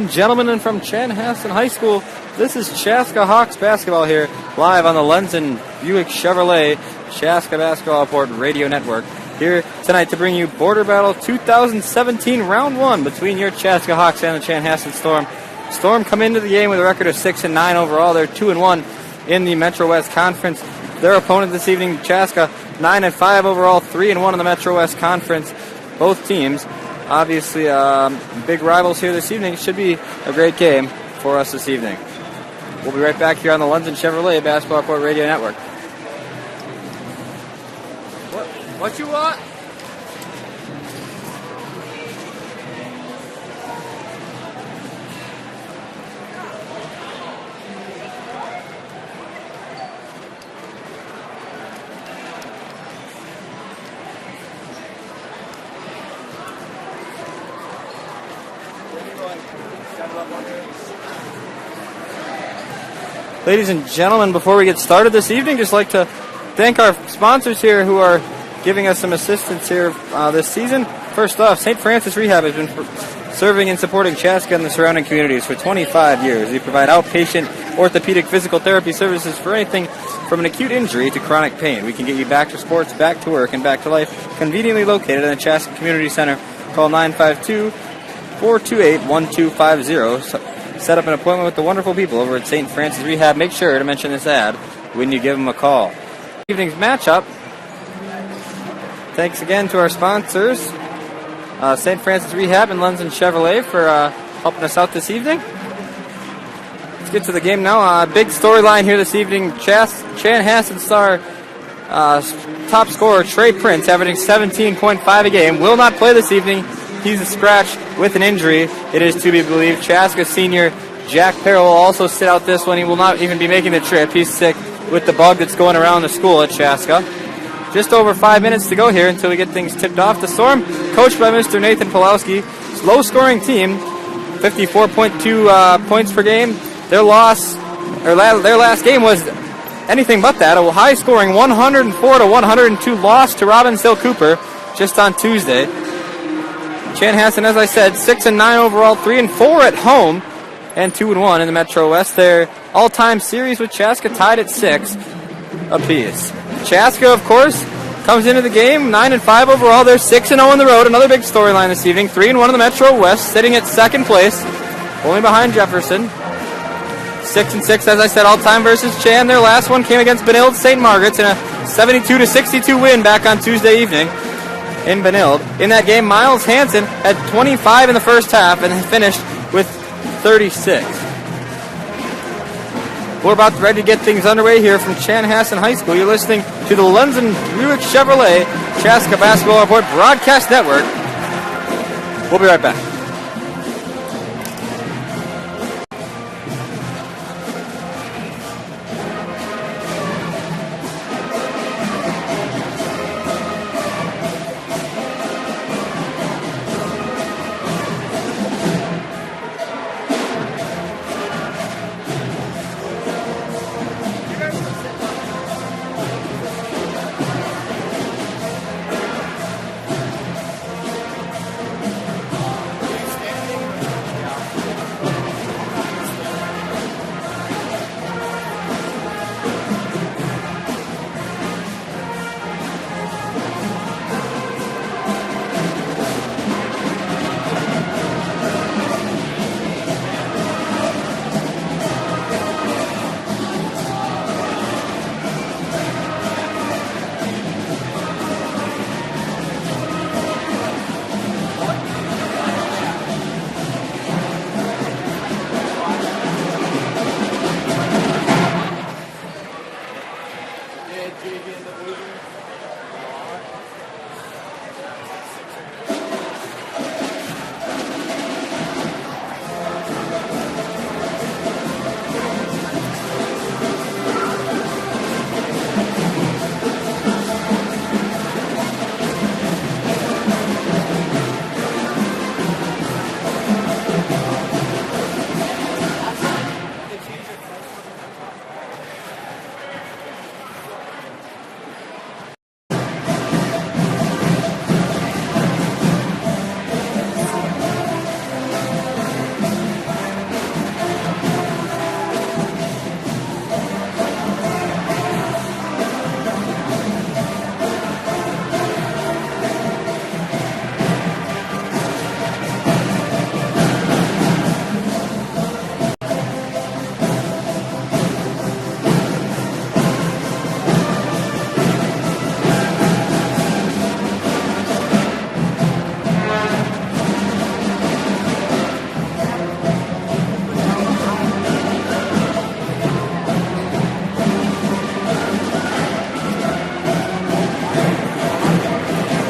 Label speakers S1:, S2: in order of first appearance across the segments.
S1: Gentlemen, and from Chanhassen High School, this is Chaska Hawks basketball here, live on the Lenzen Buick Chevrolet Chaska Basketball Report Radio Network. Here tonight to bring you Border Battle 2017 Round 1 between your Chaska Hawks and the Chanhassen Storm. Storm come into the game with a record of 6-9 overall. They're 2-1 in the Metro West Conference. Their opponent this evening, Chaska, 9-5 overall, 3-1 in the Metro West Conference. Both teams obviously big rivals here this evening. It should be a great game for us this evening. We'll be right back here on the London Chevrolet Basketball Report Radio Network. What you want? Ladies and gentlemen, before we get started this evening, just like to thank our sponsors here who are giving us some assistance here this season. First off, St. Francis Rehab has been serving and supporting Chaska and the surrounding communities for 25 years. We provide outpatient orthopedic physical therapy services for anything from an acute injury to chronic pain. We can get you back to sports, back to work, and back to life, conveniently located in the Chaska Community Center. Call 952-428-1250. Set up an appointment with the wonderful people over at St. Francis Rehab. Make sure to mention this ad when you give them a call. Evening's matchup. Thanks again to our sponsors, St. Francis Rehab and Lenzen Chevrolet, for helping us out this evening. Let's get to the game now. Big storyline here this evening. Chanhassen star top scorer Trey Prince, averaging 17.5 a game, will not play this evening. He's a scratch with an injury, it is to be believed. Chaska senior Jack Perrell will also sit out this one. He will not even be making the trip. He's sick with the bug that's going around the school at Chaska. Just over 5 minutes to go here until we get things tipped off. The Storm, coached by Mr. Nathan Pulowski, low-scoring team, 54.2 points per game. Their last game was anything but that. A high-scoring 104-102 loss to Robbinsdale Cooper just on Tuesday. Chanhassen, as I said, 6-9 overall, 3-4 at home, and 2-1 in the Metro West. Their all-time series with Chaska tied at 6 apiece. Chaska, of course, comes into the game 9-5 overall. They're 6-0 on the road. Another big storyline this evening. 3-1 in the Metro West, sitting at second place, only behind Jefferson. 6-6, as I said, all-time versus Chan. Their last one came against Benilde St. Margaret's in a 72-62 win back on Tuesday evening in Benilde. In that game, Miles Hansen had 25 in the first half and finished with 36. We're about ready to get things underway here from Chanhassen High School. You're listening to the Lenzen Buick Chevrolet Chaska Basketball Report Broadcast Network. We'll be right back.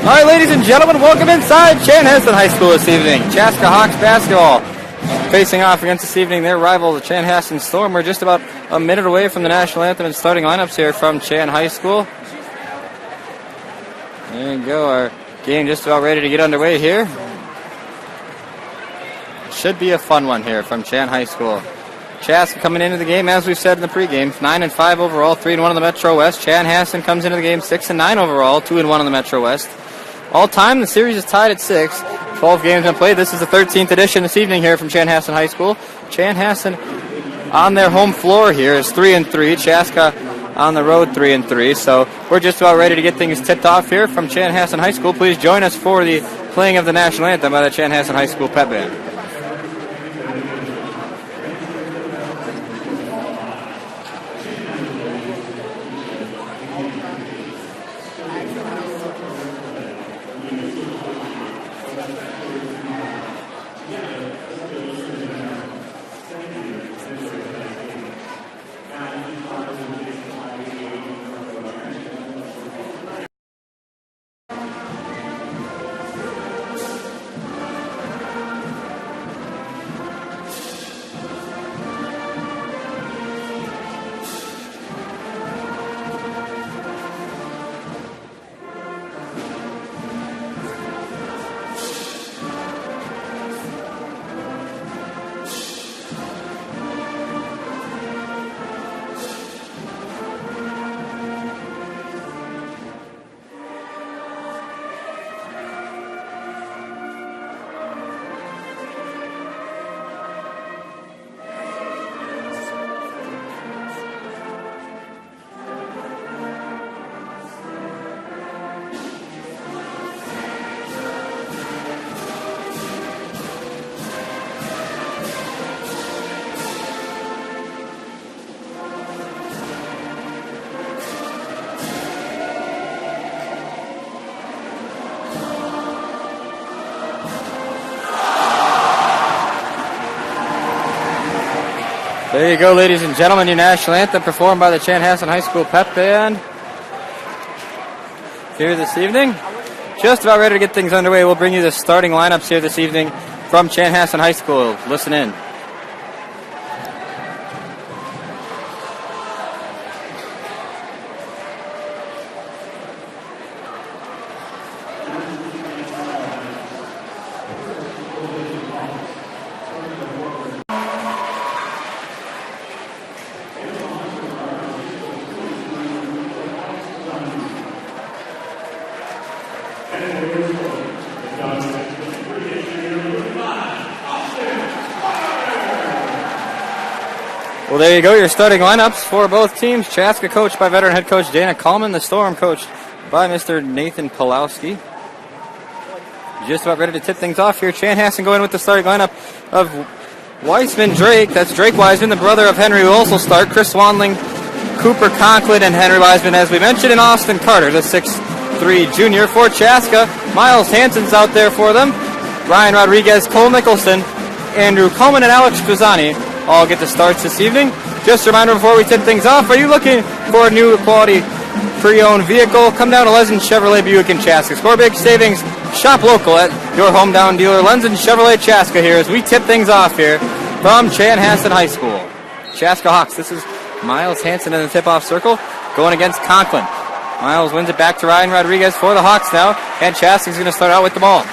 S1: All right, ladies and gentlemen, welcome inside Chanhassen High School this evening. Chaska Hawks basketball facing off against this evening their rival, the Chanhassen Storm. We're just about a minute away from the national anthem and starting lineups here from Chan High School. There you go, our game just about ready to get underway here. Should be a fun one here from Chan High School. Chaska coming into the game, as we've said in the pregame, 9-5 overall, 3-1 in the Metro West. Chanhassen comes into the game 6-9 overall, 2-1 in the Metro West. All time, the series is tied at 6. 12 games been played. This is the 13th edition this evening here from Chanhassen High School. Chanhassen on their home floor here is 3-3. Chaska on the road 3-3. So we're just about ready to get things tipped off here from Chanhassen High School. Please join us for the playing of the national anthem by the Chanhassen High School Pep Band. There you go, ladies and gentlemen, your national anthem performed by the Chanhassen High School Pep Band here this evening. Just about ready to get things underway. We'll bring you the starting lineups here this evening from Chanhassen High School. Listen in. Well, there you go, your starting lineups for both teams. Chaska coached by veteran head coach Dana Coleman. The Storm coached by Mr. Nathan Pulowski. Just about ready to tip things off here. Chanhassen going with the starting lineup of Weissman Drake. That's Drake Wiseman, the brother of Henry, who will also start. Chris Wanling, Cooper Conklin, and Henry Wiseman, as we mentioned, and Austin Carter, the 6'3 junior for Chaska. Miles Hansen's out there for them. Ryan Rodriguez, Cole Nicholson, Andrew Coleman, and Alex Trezani all get the starts this evening. Just a reminder before we tip things off, are you looking for a new quality pre-owned vehicle? Come down to Lenzen Chevrolet Buick in Chaska. Score big savings. Shop local at your hometown dealer, Lenzen Chevrolet Chaska, here as we tip things off here from Chanhassen High School. Chaska Hawks, this is Miles Hansen in the tip-off circle going against Conklin. Miles wins it back to Ryan Rodriguez for the Hawks now, and Chaska's going to start out with the ball.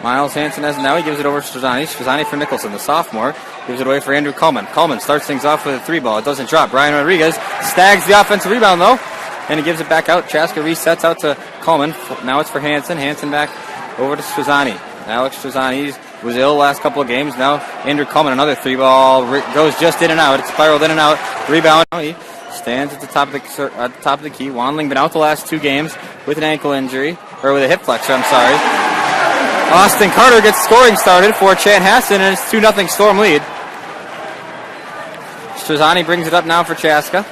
S1: Miles Hansen has now. He gives it over to Strezani. Strezani for Nicholson, the sophomore. Gives it away for Andrew Coleman. Coleman starts things off with a 3-ball. It doesn't drop. Brian Rodriguez snags the offensive rebound, though. And he gives it back out. Chaska resets out to Coleman. Now it's for Hansen. Hansen back over to Strezani. Alex Strezani was ill last couple of games. Now Andrew Coleman, another 3-ball. Goes just in and out. It spiraled in and out. Rebound. He stands at the top of the key. Wanling been out the last 2 games with an ankle injury. Or with a hip flexor, I'm sorry. Austin Carter gets scoring started for Chanhassen, and it's 2-0 Storm lead. Strezani brings it up now for Chaska.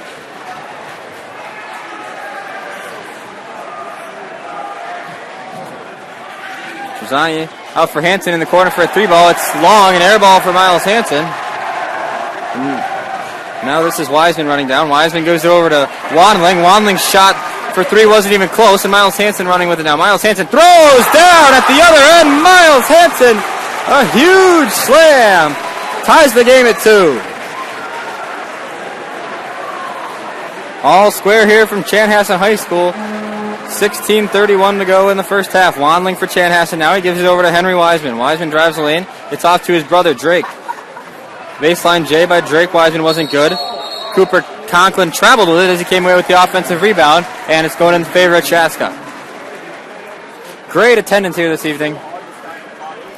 S1: Strezani out for Hansen in the corner for a 3-ball. It's long, an air ball for Miles Hansen. Now this is Wiseman running down. Wiseman goes over to Wanling. Wanling's shot for three wasn't even close, and Miles Hansen running with it now. Miles Hansen throws down at the other end. Miles Hansen, a huge slam, ties the game at 2. All square here from Chanhassen High School. 16:31 to go in the first half. Wanling for Chanhassen now. He gives it over to Henry Wiseman. Wiseman drives the lane. It's off to his brother, Drake. Baseline J by Drake. Wiseman wasn't good. Cooper Conklin traveled with it as he came away with the offensive rebound, and it's going in favor of Chaska. Great attendance here this evening.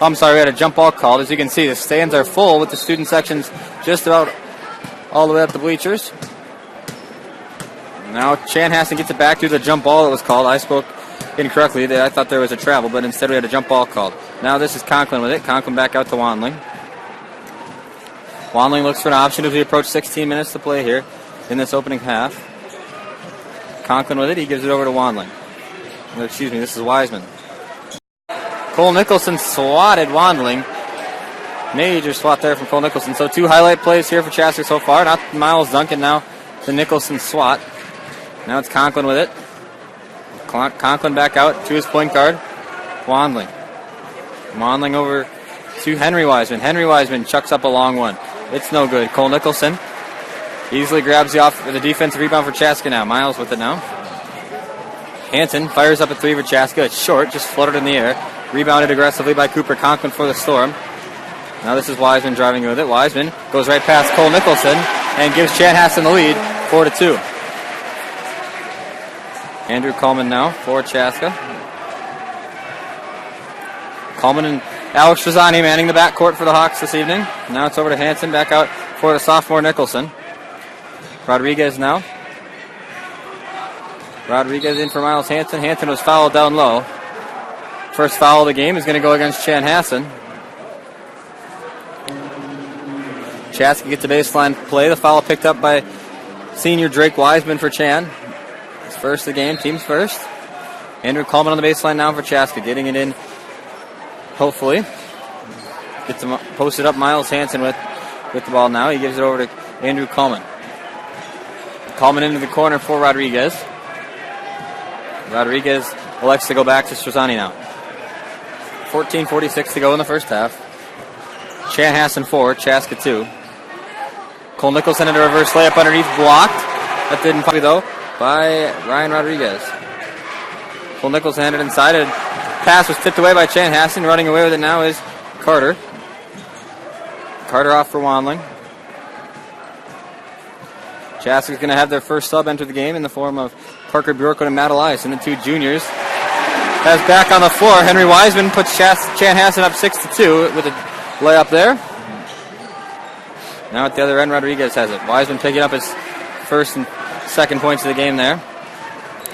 S1: I'm sorry, we had a jump ball called. As you can see, the stands are full with the student sections just about all the way up the bleachers. Now Chanhassen gets it back to the jump ball that was called. I spoke incorrectly. I thought there was a travel, but instead we had a jump ball called. Now this is Conklin with it. Conklin back out to Wanling. Wanling looks for an option as we approach 16 minutes to play here in this opening half. Conklin with it. He gives it over to Wanling. Excuse me, this is Wiseman. Cole Nicholson swatted Wanling. Major swat there from Cole Nicholson. So 2 highlight plays here for Chaska so far. Not Miles Duncan, now the Nicholson swat. Now it's Conklin with it. Conklin back out to his point guard, Wanling. Wanling over to Henry Wiseman. Henry Wiseman chucks up a long one. It's no good. Cole Nicholson easily grabs the defensive rebound for Chaska now. Miles with it now. Hansen fires up a 3 for Chaska. It's short, just floated in the air. Rebounded aggressively by Cooper Conklin for the Storm. Now this is Wiseman driving with it. Wiseman goes right past Cole Nicholson and gives Chanhassen the lead, 4-2. Andrew Coleman now for Chaska. Coleman and Alex Trezani manning the backcourt for the Hawks this evening. Now it's over to Hansen, back out for the sophomore Nicholson. Rodriguez now. Rodriguez in for Miles Hansen. Hansen was fouled down low. First foul of the game is going to go against Chanhassen. Chaska gets a baseline play. The foul picked up by senior Drake Wiseman for Chan. His first of the game, team's first. Andrew Coleman on the baseline now for Chaska, getting it in, hopefully. Gets him posted up, Miles Hansen with the ball now. He gives it over to Andrew Coleman. Coleman into the corner for Rodriguez. Rodriguez elects to go back to Strasani now. 14:46 to go in the first half. Chanhassen 4, Chaska 2. Cole Nicholson into a reverse layup underneath, blocked. That didn't probably though by Ryan Rodriguez. Cole Nicholson handed inside. A pass was tipped away by Chanhassen. Running away with it now is Carter. Carter off for Wanling. Chaska's going to have their first sub enter the game in the form of Parker Bjorkwood and Matt Elias, and the 2 juniors. Has back on the floor. Henry Wiseman puts Chanhassen up 6-2 with a layup there. Now at the other end, Rodriguez has it. Wiseman picking up his first and second points of the game there.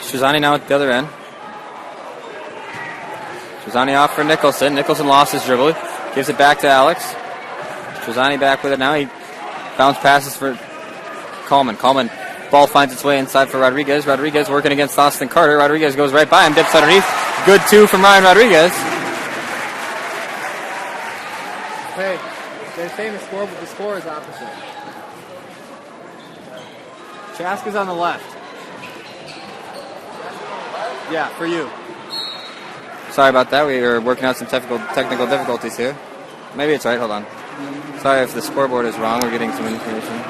S1: Strasani now at the other end. Strasani off for Nicholson. Nicholson lost his dribble. Gives it back to Alex. Strasani back with it now. He bounce passes for Coleman. Coleman, ball finds its way inside for Rodriguez. Rodriguez working against Austin Carter. Rodriguez goes right by him, dips underneath. Good 2 from Ryan Rodriguez.
S2: Hey, they're saying the score is opposite. Chaska's on the left. Yeah, for you.
S1: Sorry about that. We were working out some technical difficulties here. Maybe it's right. Hold on. Sorry if the scoreboard is wrong. We're getting some information.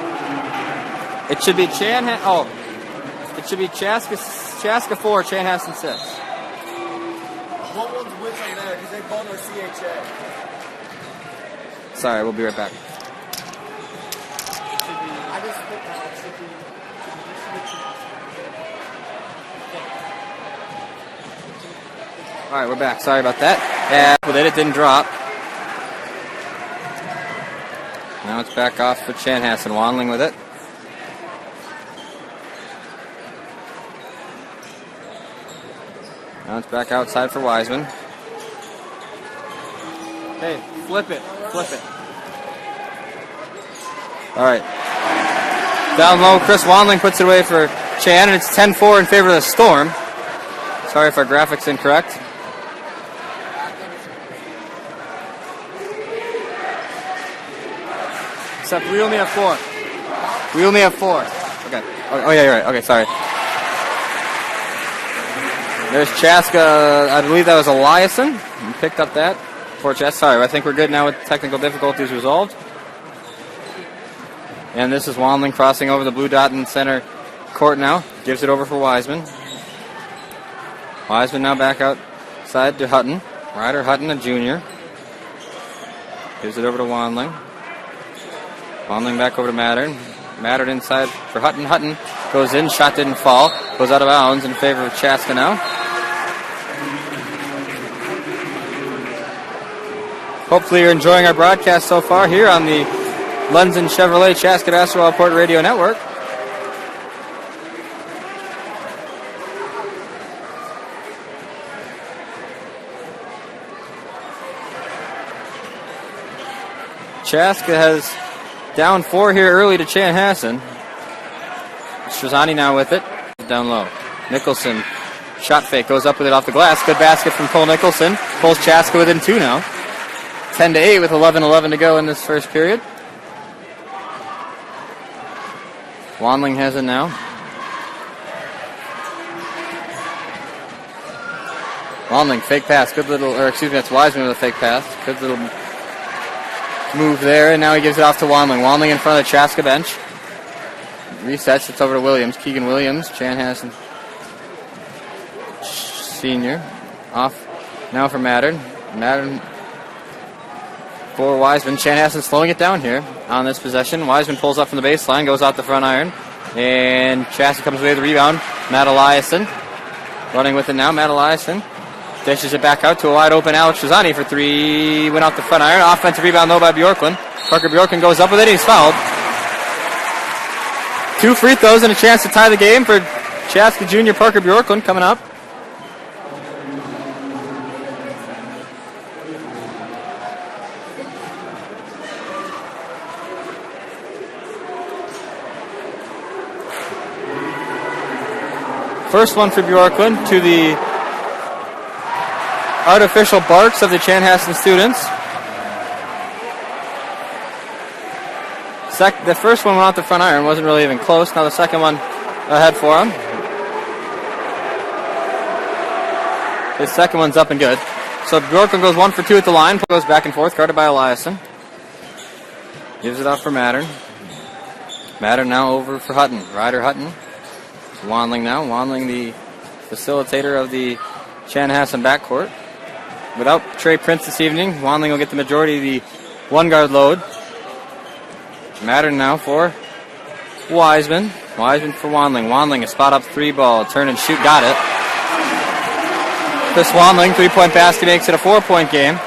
S1: It should be it should be Chaska 4, Chanhassen 6.
S2: What one's which on there? Because they both are CHA.
S1: Sorry, we'll be right back.
S2: I just put that.
S1: All right, we're back. Sorry about that. With it didn't drop. Now it's back off for Chanhassen. Wanling with it. Now it's back outside for Wiseman.
S2: Hey, flip it.
S1: All right. Down low, Chris Wanling puts it away for Chan, and it's 10-4 in favor of the Storm. Sorry if our graphic's incorrect.
S2: Except we only have 4.
S1: We only have 4. Okay. Oh yeah, you're right. Okay, sorry. There's Chaska. I believe that was Eliason. He picked up that. Poor Chaska. Sorry, I think we're good now with technical difficulties resolved. And this is Wanling crossing over the blue dot in center court now. Gives it over for Wiseman. Wiseman now back outside to Hutton. Ryder Hutton, a junior. Gives it over to Wanling. Wanling back over to Mattern. Mattern inside for Hutton. Hutton goes in. Shot didn't fall. Goes out of bounds in favor of Chaska now. Hopefully you're enjoying our broadcast so far here on the Lunds and Chevrolet Chaska Basketball Report Radio Network. Chaska has down 4 here early to Chanhassen. Strazani now with it. Down low. Nicholson. Shot fake. Goes up with it off the glass. Good basket from Cole Nicholson. Pulls Chaska within 2 now. 10-8 with 11:11 to go in this first period. Wanling has it now. Wanling, fake pass. Good little, that's Wiseman with a fake pass. Good little move there, and now he gives it off to Wanling. Wanling in front of the Chaska bench. Resets, it's over to Williams. Keegan Williams, Chanhassen senior. Off now for Mattern. Mattern for Wiseman. Chanhassen slowing it down here on this possession. Wiseman pulls up from the baseline, goes out the front iron, and Chaska comes away with the rebound. Matt Eliason running with it now. Matt Eliason dishes it back out to a wide open Alex Strazani for 3. Went off the front iron. Offensive rebound though by Bjorklund. Parker Bjorklund goes up with it. He's fouled. 2 free throws and a chance to tie the game for Chaska junior Parker Bjorklund coming up. First one for Bjorklund to the artificial barks of the Chanhassen students. The first one went off the front iron, wasn't really even close. Now the second one ahead for him. His second one's up and good. So Bjorklund goes 1 for 2 at the line, goes back and forth, guarded by Eliason. Gives it off for Mattern. Mattern now over for Hutton. Ryder Hutton. Wanling now. Wanling the facilitator of the Chanhassen backcourt. Without Trey Prince this evening, Wanling will get the majority of the one-guard load. Mattern now for Wiseman. Wiseman for Wanling. Wanling, a spot-up 3 ball. Turn and shoot. Got it. Chris Wanling, 3-point basket, makes it a 4-point game.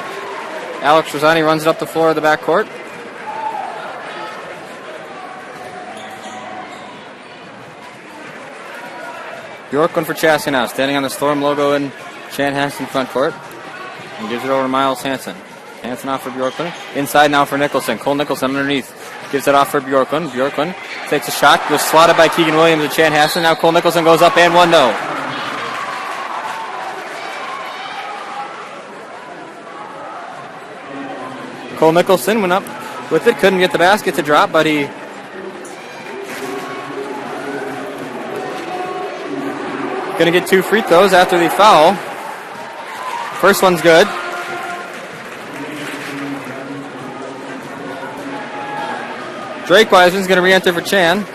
S1: Alex Strazani runs it up the floor of the backcourt. Bjorklund for Chaska now, standing on the Storm logo in Chanhassen front court. And gives it over to Miles Hansen. Hansen off for Bjorklund. Inside now for Nicholson. Cole Nicholson underneath. Gives it off for Bjorklund. Bjorklund takes a shot. Was swatted by Keegan Williams at Chanhassen. Now Cole Nicholson goes up and 1-0. Cole Nicholson went up with it. Couldn't get the basket to drop, but he going to get 2 free throws after the foul. First one's good. Drake Wiseman's going to re-enter for Chan.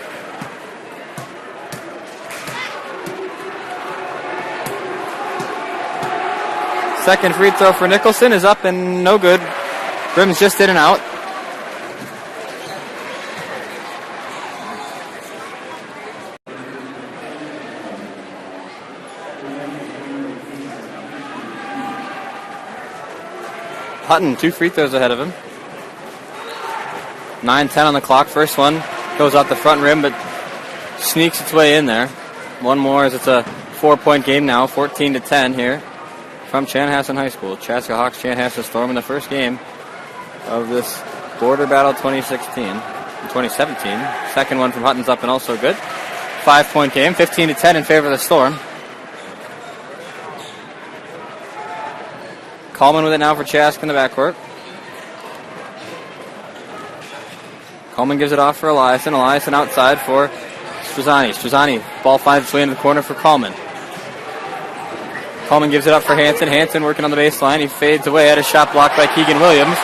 S1: Second free throw for Nicholson is up and no good. Brim's just in and out. Hutton, 2 free throws ahead of him. 9-10 on the clock. First one goes out the front rim, but sneaks its way in there. One more as it's a 4-point game now, 14-10 here from Chanhassen High School. Chaska Hawks, Chanhassen Storm in the first game of this Border Battle 2017. Second one from Hutton's up and also good. 5-point game, 15-10 in favor of the Storm. Coleman with it now for Chaska in the backcourt. Coleman gives it off for Eliason. Eliason outside for Strazzani. Strazzani, ball finds its way into the corner for Coleman. Coleman gives it up for Hansen. Hansen working on the baseline. He fades away at a shot blocked by Keegan Williams.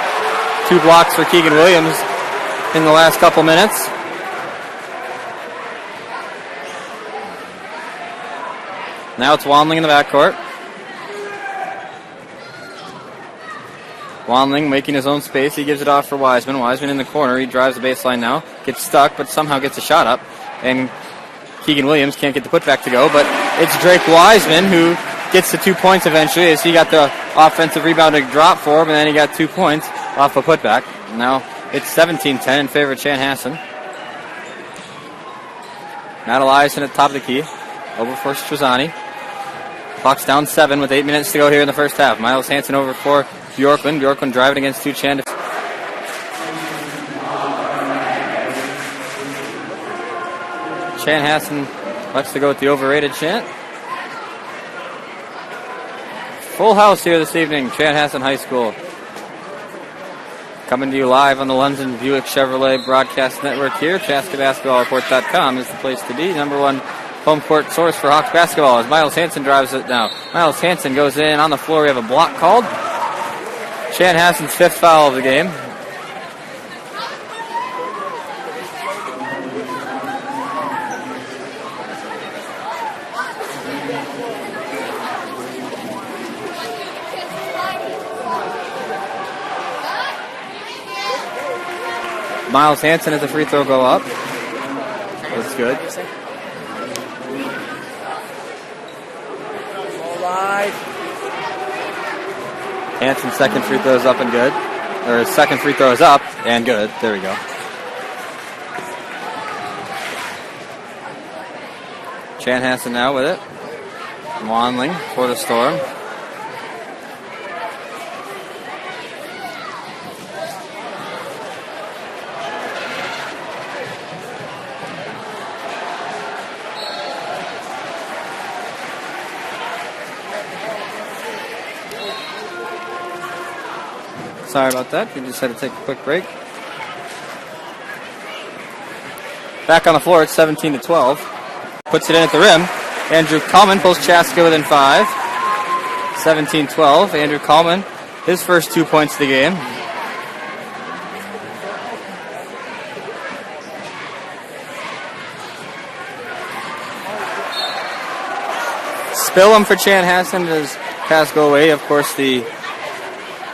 S1: 2 blocks for Keegan Williams in the last couple minutes. Now it's Wanling in the backcourt. Wanling making his own space. He gives it off for Wiseman. Wiseman in the corner. He drives the baseline now. Gets stuck, but somehow gets a shot up. And Keegan Williams can't get the putback to go, but it's Drake Wiseman who gets the 2 points eventually as he got the offensive rebound to drop for him, and then he got 2 points off a putback. Now it's 17-10 in favor of Chanhassen. Matt Eliason at the top of the key. Over for Strazzani. Clock's down 7 with 8 minutes to go here in the first half. Miles Hansen over for Bjorklund. Bjorklund driving against Tuchan. Chanhassen likes to go with the overrated chant. Full house here this evening, Chanhassen High School. Coming to you live on the London Buick Chevrolet Broadcast Network here. ChaskaBasketballReport.com is the place to be. Number one home court source for Hawks basketball as Miles Hansen drives it now. Miles Hansen goes in on the floor. We have a block called. Chanhassen's 5th foul of the game. Miles Hansen has a free throw go up. That's good. Hansen's second free throw is up and good. Or his second free throw is up and good. There we go. Chanhassen now with it. Wanling for the Storm. Sorry about that. We just had to take a quick break. Back on the floor, it's 17-12. Puts it in at the rim. Andrew Coleman pulls Chaska within 5. 17-12. Andrew Coleman, his first 2 points of the game. Spillum for Chanhassen. Does pass go away? Of course, the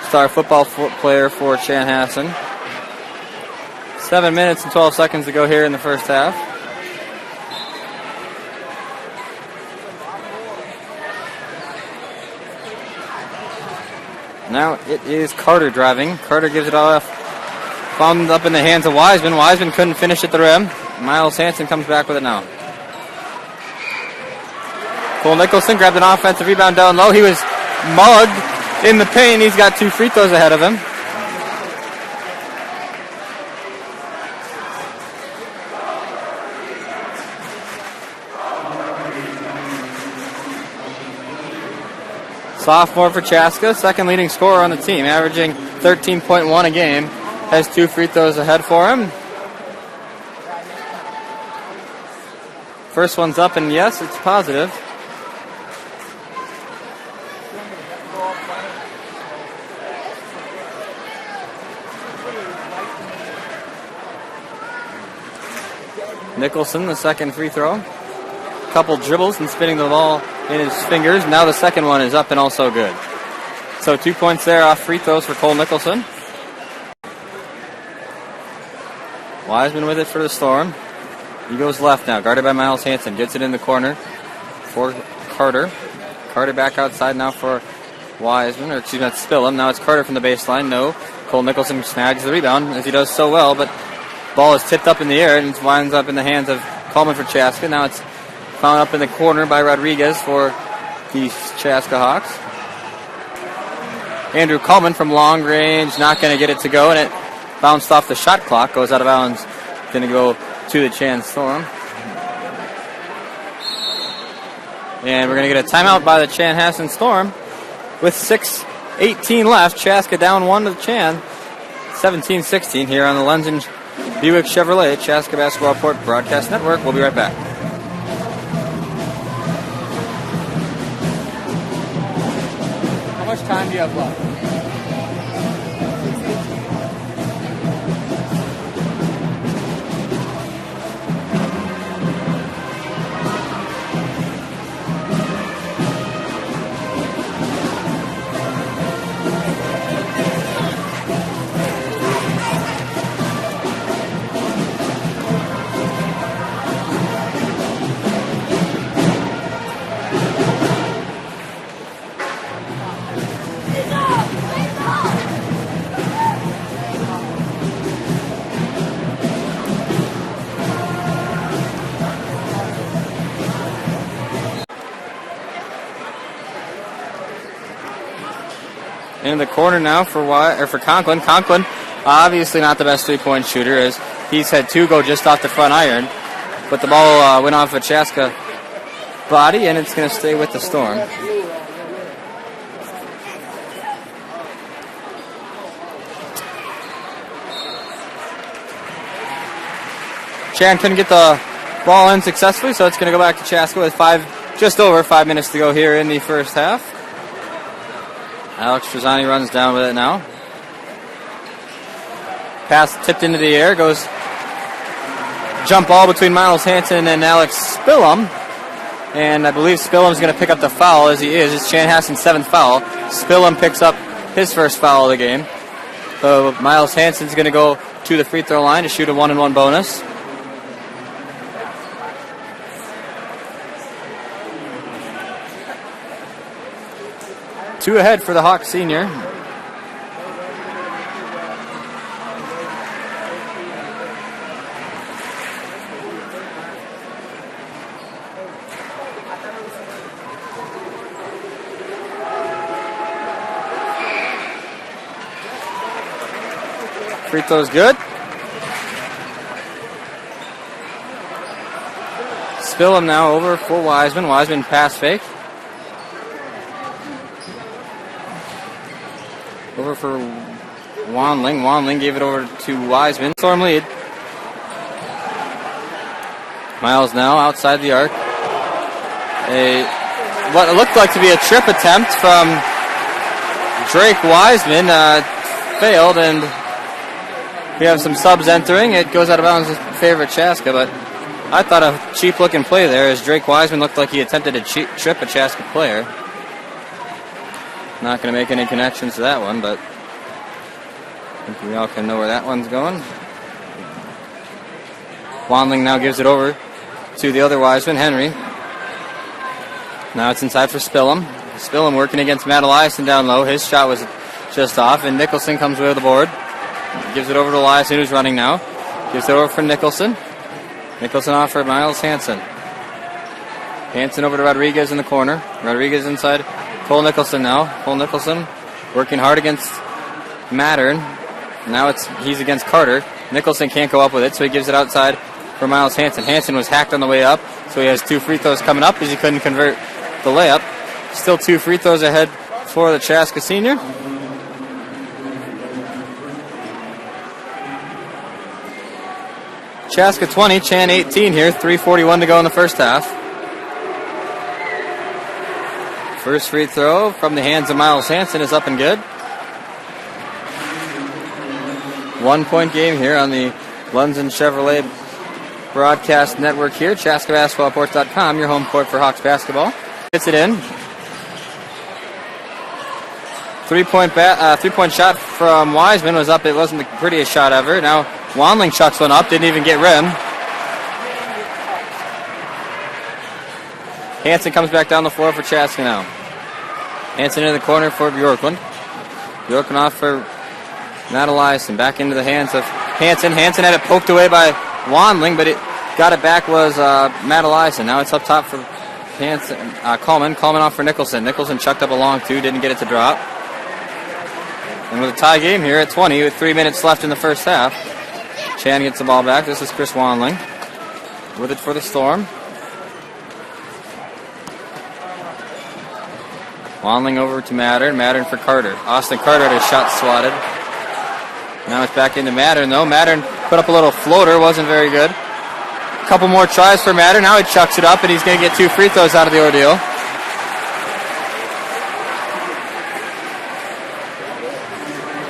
S1: star football player for Chanhassen. 7 minutes and 12 seconds to go here in the first half. Now it is Carter driving. Carter gives it off. Found up in the hands of Wiseman. Wiseman couldn't finish at the rim. Miles Hansen comes back with it now. Cole Nicholson grabbed an offensive rebound down low. He was mugged in the paint. He's got 2 free throws ahead of him. Sophomore for Chaska, second leading scorer on the team, averaging 13.1 a game. Has 2 free throws ahead for him. First one's up, and yes, it's positive. Nicholson, the second free throw. Couple dribbles and spinning the ball in his fingers. Now the second one is up and also good. So 2 points there off free throws for Cole Nicholson. Wiseman with it for the Storm. He goes left now, guarded by Miles Hansen. Gets it in the corner for Carter. Carter back outside now for Wiseman, or excuse me, that's Spillum. Now it's Carter from the baseline. No, Cole Nicholson snags the rebound as he does so well, but ball is tipped up in the air and it winds up in the hands of Coleman for Chaska. Now it's found up in the corner by Rodriguez for the Chaska Hawks. Andrew Coleman from long range, not going to get it to go, and it bounced off the shot clock, goes out of bounds. Going to go to the Chan Storm. And we're going to get a timeout by the Chanhassen Storm with 6:18 left. Chaska down 1 to the Chan. 17-16 here on the Lenzen Buick Chevrolet, Chaska Basketball Report Broadcast Network. We'll be right back.
S3: How much time do you have left?
S1: In the corner now for Conklin. Conklin, obviously not the best three-point shooter, as he's had 2 go just off the front iron. But the ball went off a Chaska body, and it's going to stay with the Storm. Chan couldn't get the ball in successfully, so it's going to go back to Chaska with just over 5 minutes to go here in the first half. Alex Trezani runs down with it now. Pass tipped into the air, goes jump ball between Miles Hansen and Alex Spillum. And I believe Spillum's going to pick up the foul, as he is. It's Chanhassen's 7th foul. Spillum picks up his first foul of the game. So Miles Hansen's going to go to the free throw line to shoot a 1-and-1 bonus. Two ahead for the Hawks senior. Free throw's good. Spillum now over for Wiseman. Wiseman pass fake. Over for Wanling. Wanling gave it over to Wiseman. Storm lead. Miles now outside the arc. What looked like to be a trip attempt from Drake Wiseman failed, and we have some subs entering. It goes out of bounds in favor of Chaska, but I thought a cheap-looking play there, as Drake Wiseman looked like he attempted to trip a Chaska player. Not going to make any connections to that one, but I think we all can know where that one's going. Wanling now gives it over to the other Wiseman, Henry. Now it's inside for Spillum. Spillum working against Matt Eliason down low. His shot was just off, and Nicholson comes away with the board. Gives it over to Eliason, who's running now. Gives it over for Nicholson. Nicholson off for Miles Hansen. Hansen over to Rodriguez in the corner. Rodriguez inside. Cole Nicholson now. Cole Nicholson working hard against Mattern. Now he's against Carter. Nicholson can't go up with it, so he gives it outside for Miles Hansen. Hansen was hacked on the way up, so he has 2 free throws coming up as he couldn't convert the layup. Still 2 free throws ahead for the Chaska senior. Chaska 20, Chan 18 here. 3:41 to go in the first half. First free throw from the hands of Miles Hansen is up and good. 1-point game here on the Lunds and Chevrolet Broadcast Network here. ChaskaBasketballReport.com, your home court for Hawks basketball. Gets it in. Three-point shot from Wiseman was up. It wasn't the prettiest shot ever. Now Wanling chucks one up. Didn't even get rim. Hansen comes back down the floor for Chaska now. Hansen in the corner for Bjorklund. Bjorklund off for Matt Eliason. Back into the hands of Hansen. Hansen had it poked away by Wanling, but it got it back was Matt Eliason. Now it's up top for Hansen. Coleman. Coleman off for Nicholson. Nicholson chucked up a long 2. Didn't get it to drop. And with a tie game here at 20 with 3 minutes left in the first half. Chan gets the ball back. This is Chris Wanling with it for the Storm. Wanling over to Mattern. Mattern for Carter. Austin Carter had his shot swatted. Now it's back into Mattern, though. Mattern Put up a little floater, wasn't very good. A couple more tries for Matter. Now he chucks it up, and he's going to get 2 free throws out of the ordeal.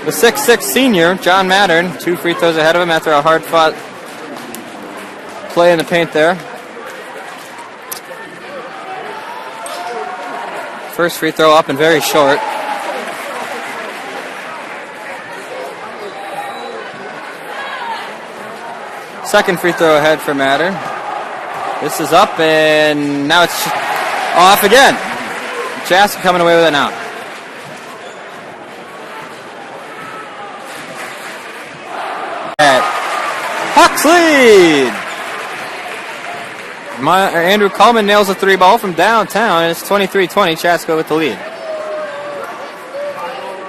S1: The 6'6 senior, John Mattern, 2 free throws ahead of him after a hard-fought play in the paint there. First free throw up and very short. Second free throw ahead for Matter. This is up, and now it's off again. Chaska coming away with it now. Hawks lead! Andrew Coleman nails a 3 ball from downtown, and it's 23-20. Chaska with the lead.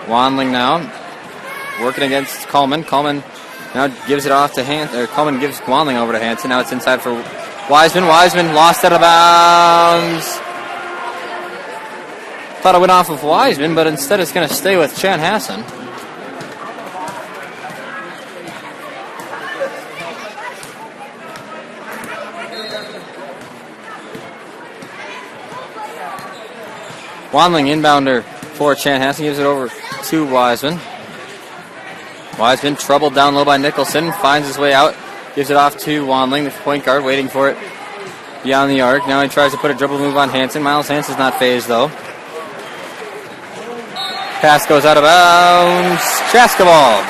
S1: Wandling now, working against Coleman. Coleman now gives it off to Coleman gives Wandling over to Hansen. Now it's inside for Wiseman. Wiseman lost out of bounds. Thought it went off of Wiseman, but instead it's going to stay with Chanhassen. Wandling inbounder for Chanhassen, gives it over to Wiseman. Wiseman troubled down low by Nicholson, finds his way out, gives it off to Wandling, the point guard, waiting for it beyond the arc. Now he tries to put a dribble move on Hansen. Miles Hansen's not phased though. Pass goes out of bounds. Chaska ball.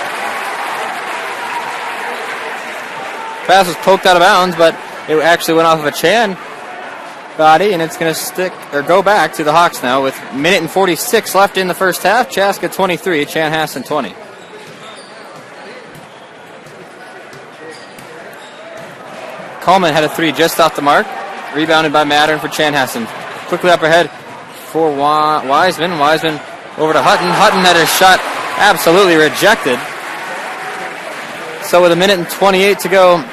S1: Pass was poked out of bounds, but it actually went off of a Chan body, and it's going to stick or go back to the Hawks now with a minute and 46 left in the first half. Chaska 23, Chanhassen 20. Coleman had a 3 just off the mark, rebounded by Mattern for Chanhassen. Quickly up ahead for Wiseman. Wiseman over to Hutton. Hutton had his shot absolutely rejected. So with a minute and 28 to go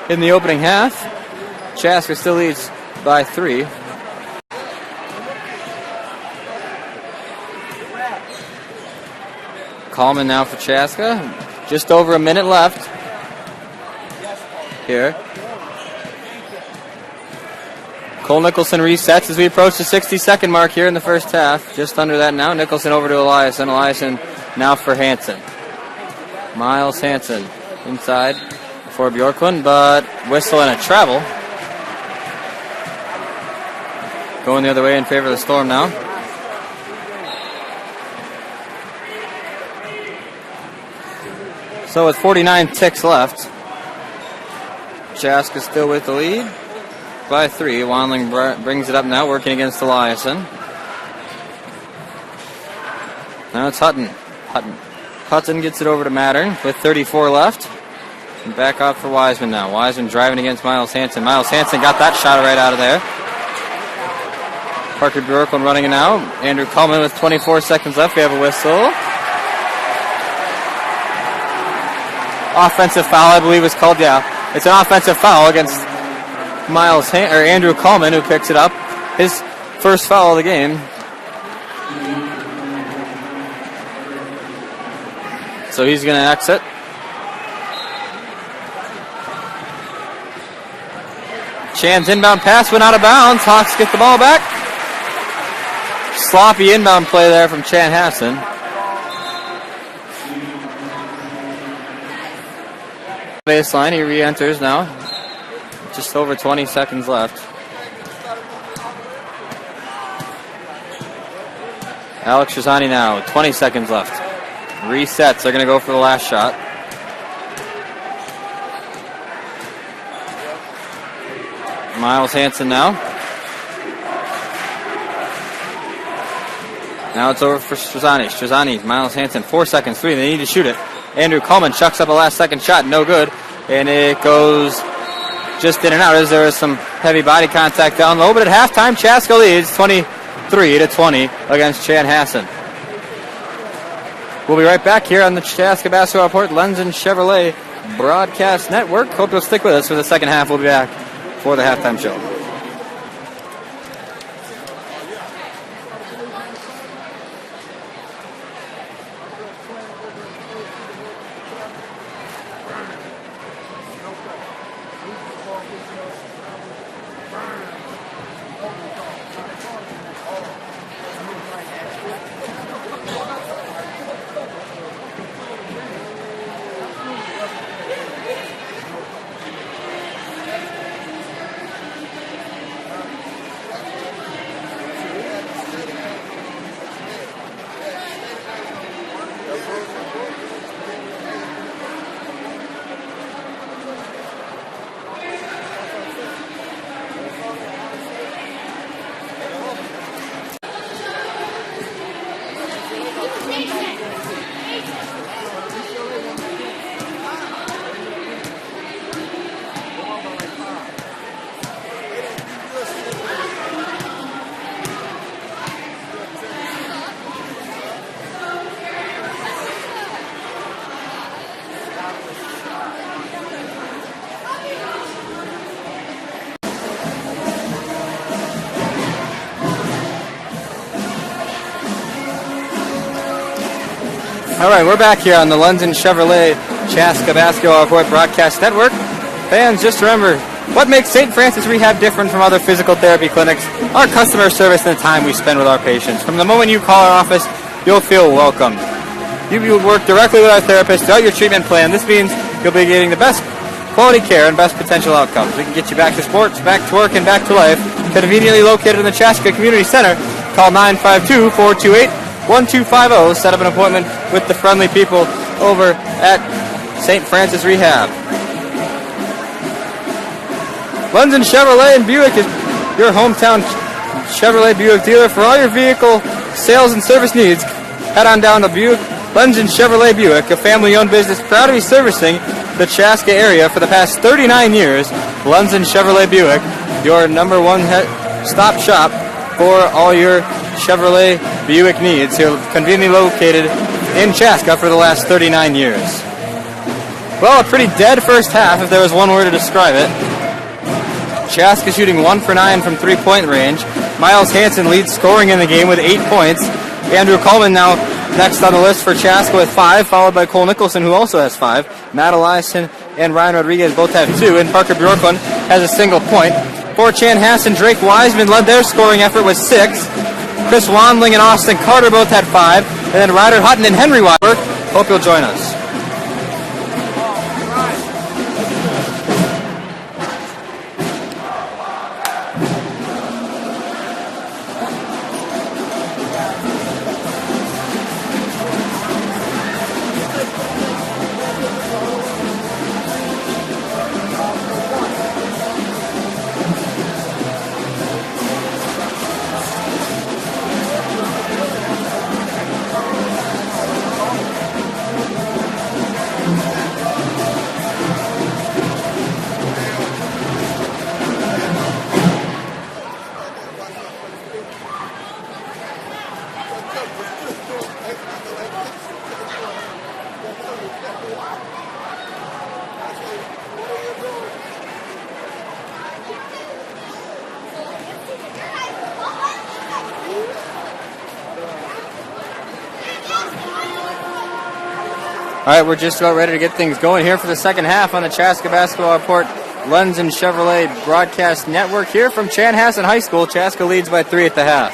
S1: in the opening half, Chaska still leads by 3. Coleman now for Chaska. Just over a minute left here. Cole Nicholson resets as we approach the 60-second mark here in the first half. Just under that now. Nicholson over to Eliason. Eliason now for Hansen. Miles Hansen inside for Bjorklund, but whistle and a travel. Going the other way in favor of the Storm now. So with 49 ticks left, Chaska still with the lead by 3. Wandling brings it up now, working against Eliason. Now it's Hutton. Hutton gets it over to Mattern with 34 left. And back off for Wiseman now. Wiseman driving against Miles Hansen. Miles Hansen got that shot right out of there. Parker Bjorklund running it now. Andrew Coleman with 24 seconds left. We have a whistle. Offensive foul, I believe, was called. Yeah, it's an offensive foul against Andrew Coleman, who picks it up. His first foul of the game. So he's going to exit. Chan's inbound pass went out of bounds. Hawks get the ball back. Sloppy inbound play there from Chanhassen. Baseline, he re-enters now. Just over 20 seconds left. Alex Shazani now, 20 seconds left. Resets, they're going to go for the last shot. Miles Hansen now. Now it's over for Struzani. Struzani, Miles Hansen, 4 seconds, 3. They need to shoot it. Andrew Coleman chucks up a last-second shot, no good. And it goes just in and out as there was some heavy body contact down low. But at halftime, Chaska leads 23-20 against Chanhassen. We'll be right back here on the Chaska Basketball Report, Lenzen Chevrolet Broadcast Network. Hope you'll stick with us for the second half. We'll be back for the halftime show. All right, we're back here on the London Chevrolet Chaska Basketball Report Broadcast Network. Fans, just remember, what makes St. Francis Rehab different from other physical therapy clinics? Our customer service and the time we spend with our patients. From the moment you call our office, you'll feel welcomed. You will work directly with our therapist throughout your treatment plan. This means you'll be getting the best quality care and best potential outcomes. We can get you back to sports, back to work, and back to life. Conveniently located in the Chaska Community Center. Call 952-428-1250. Set up an appointment with the friendly people over at St. Francis Rehab. London Chevrolet in Buick is your hometown Chevrolet Buick dealer for all your vehicle sales and service needs. Head on down to London Chevrolet Buick, a family-owned business proud to be servicing the Chaska area for the past 39 years. London Chevrolet Buick, your number one stop shop for all your Chevrolet Buick needs. Here, conveniently located in Chaska for the last 39 years. Well, a pretty dead first half, if there was one word to describe it. Chaska shooting 1 for 9 from three-point range. Miles Hansen leads scoring in the game with 8 points. Andrew Coleman now next on the list for Chaska with 5, followed by Cole Nicholson, who also has 5. Matt Eliason and Ryan Rodriguez both have 2, and Parker Bjorklund has a single point. For Chanhassen, Drake Wiseman led their scoring effort with 6. Chris Wandling and Austin Carter both had 5. And then Ryder Hutton and Henry Weiberg. Hope you'll join us. All right, we're just about ready to get things going here for the second half on the Chaska Basketball Report London Chevrolet Broadcast Network here from Chanhassen High School. Chaska leads by 3 at the half.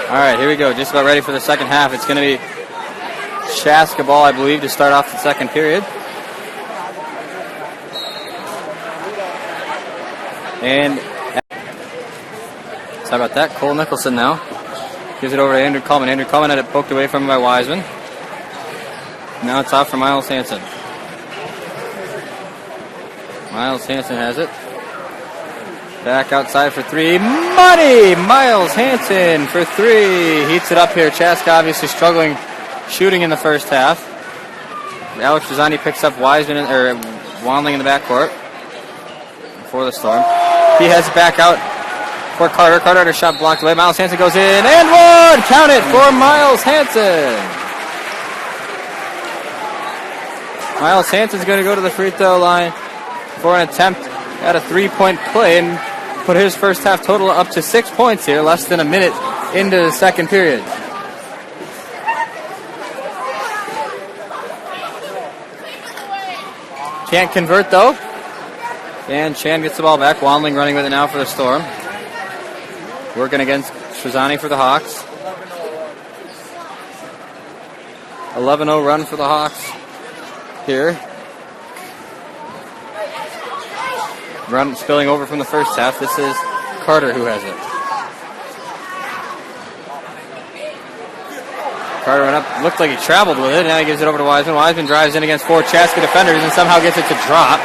S1: All right, here we go. Just about ready for the second half. It's going to be Chaska ball, I believe, to start off the second period. And sorry about that. Cole Nicholson now gives it over to Andrew Coleman. Andrew Coleman had it poked away from him by Wiseman. Now it's off for Miles Hansen. Miles Hansen has it. Back outside for 3. Money! Miles Hansen for 3. Heats it up here. Chaska obviously struggling shooting in the first half. Alex Rosani picks up Wiseman or Wandling in the backcourt for the Storm. He heads back out for Carter. Carter had a shot blocked away. Miles Hansen goes in and one! Count it for Miles Hansen. Miles Hansen's going to go to the free throw line for an attempt at a 3-point play and put his first half total up to 6 points here, less than a minute into the second period. Can't convert though. And Chan gets the ball back. Wandling running with it now for the Storm. Working against Shazani for the Hawks. 11-0 run for the Hawks here. Run spilling over from the first half. This is Carter who has it. Carter went up, looked like he traveled with it. Now he gives it over to Wiseman. Wiseman drives in against 4 Chaska defenders and somehow gets it to drop.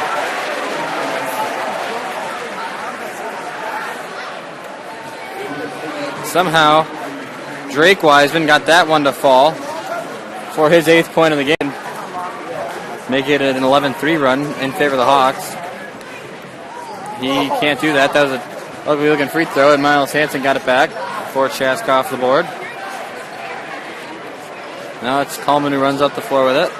S1: Somehow, Drake Wiseman got that one to fall for his 8th point of the game. Make it an 11-3 run in favor of the Hawks. He can't do that. That was an ugly-looking free throw, and Miles Hansen got it back for Chaska off the board. Now it's Coleman who runs up the floor with it.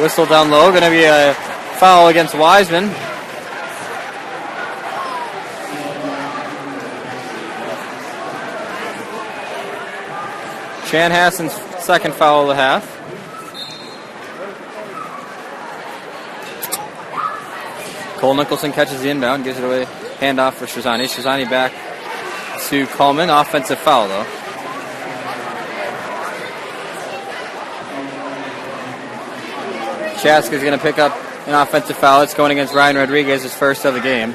S1: Whistle down low. Going to be a foul against Wiseman. Chanhassen's second foul of the half. Cole Nicholson catches the inbound, gives it away. Handoff for Shazani. Shazani back to Coleman. Offensive foul, though. Chaska is going to pick up an offensive foul. It's going against Ryan Rodriguez, his first of the game.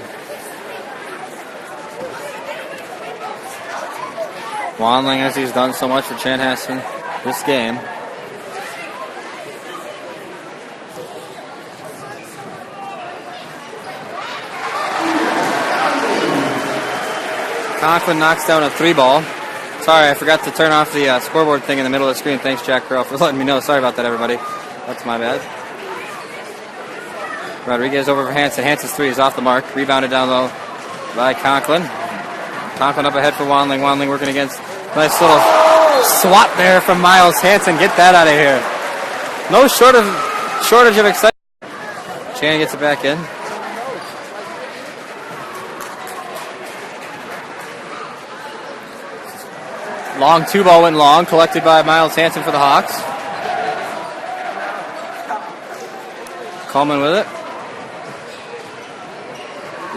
S1: Wanling, as he's done so much for Chanhassen this game. Conklin knocks down a 3-ball. Sorry, I forgot to turn off the scoreboard thing in the middle of the screen. Thanks, Jack Curl, for letting me know. Sorry about that, everybody. That's my bad. Rodriguez over for Hansen. Hansen's 3 is off the mark. Rebounded down low by Conklin. Conklin up ahead for Wanling. Wanling working against. Nice little swat there from Miles Hansen. Get that out of here. No shortage of excitement. Chan gets it back in. Long 2-ball went long. Collected by Miles Hansen for the Hawks. Coleman with it.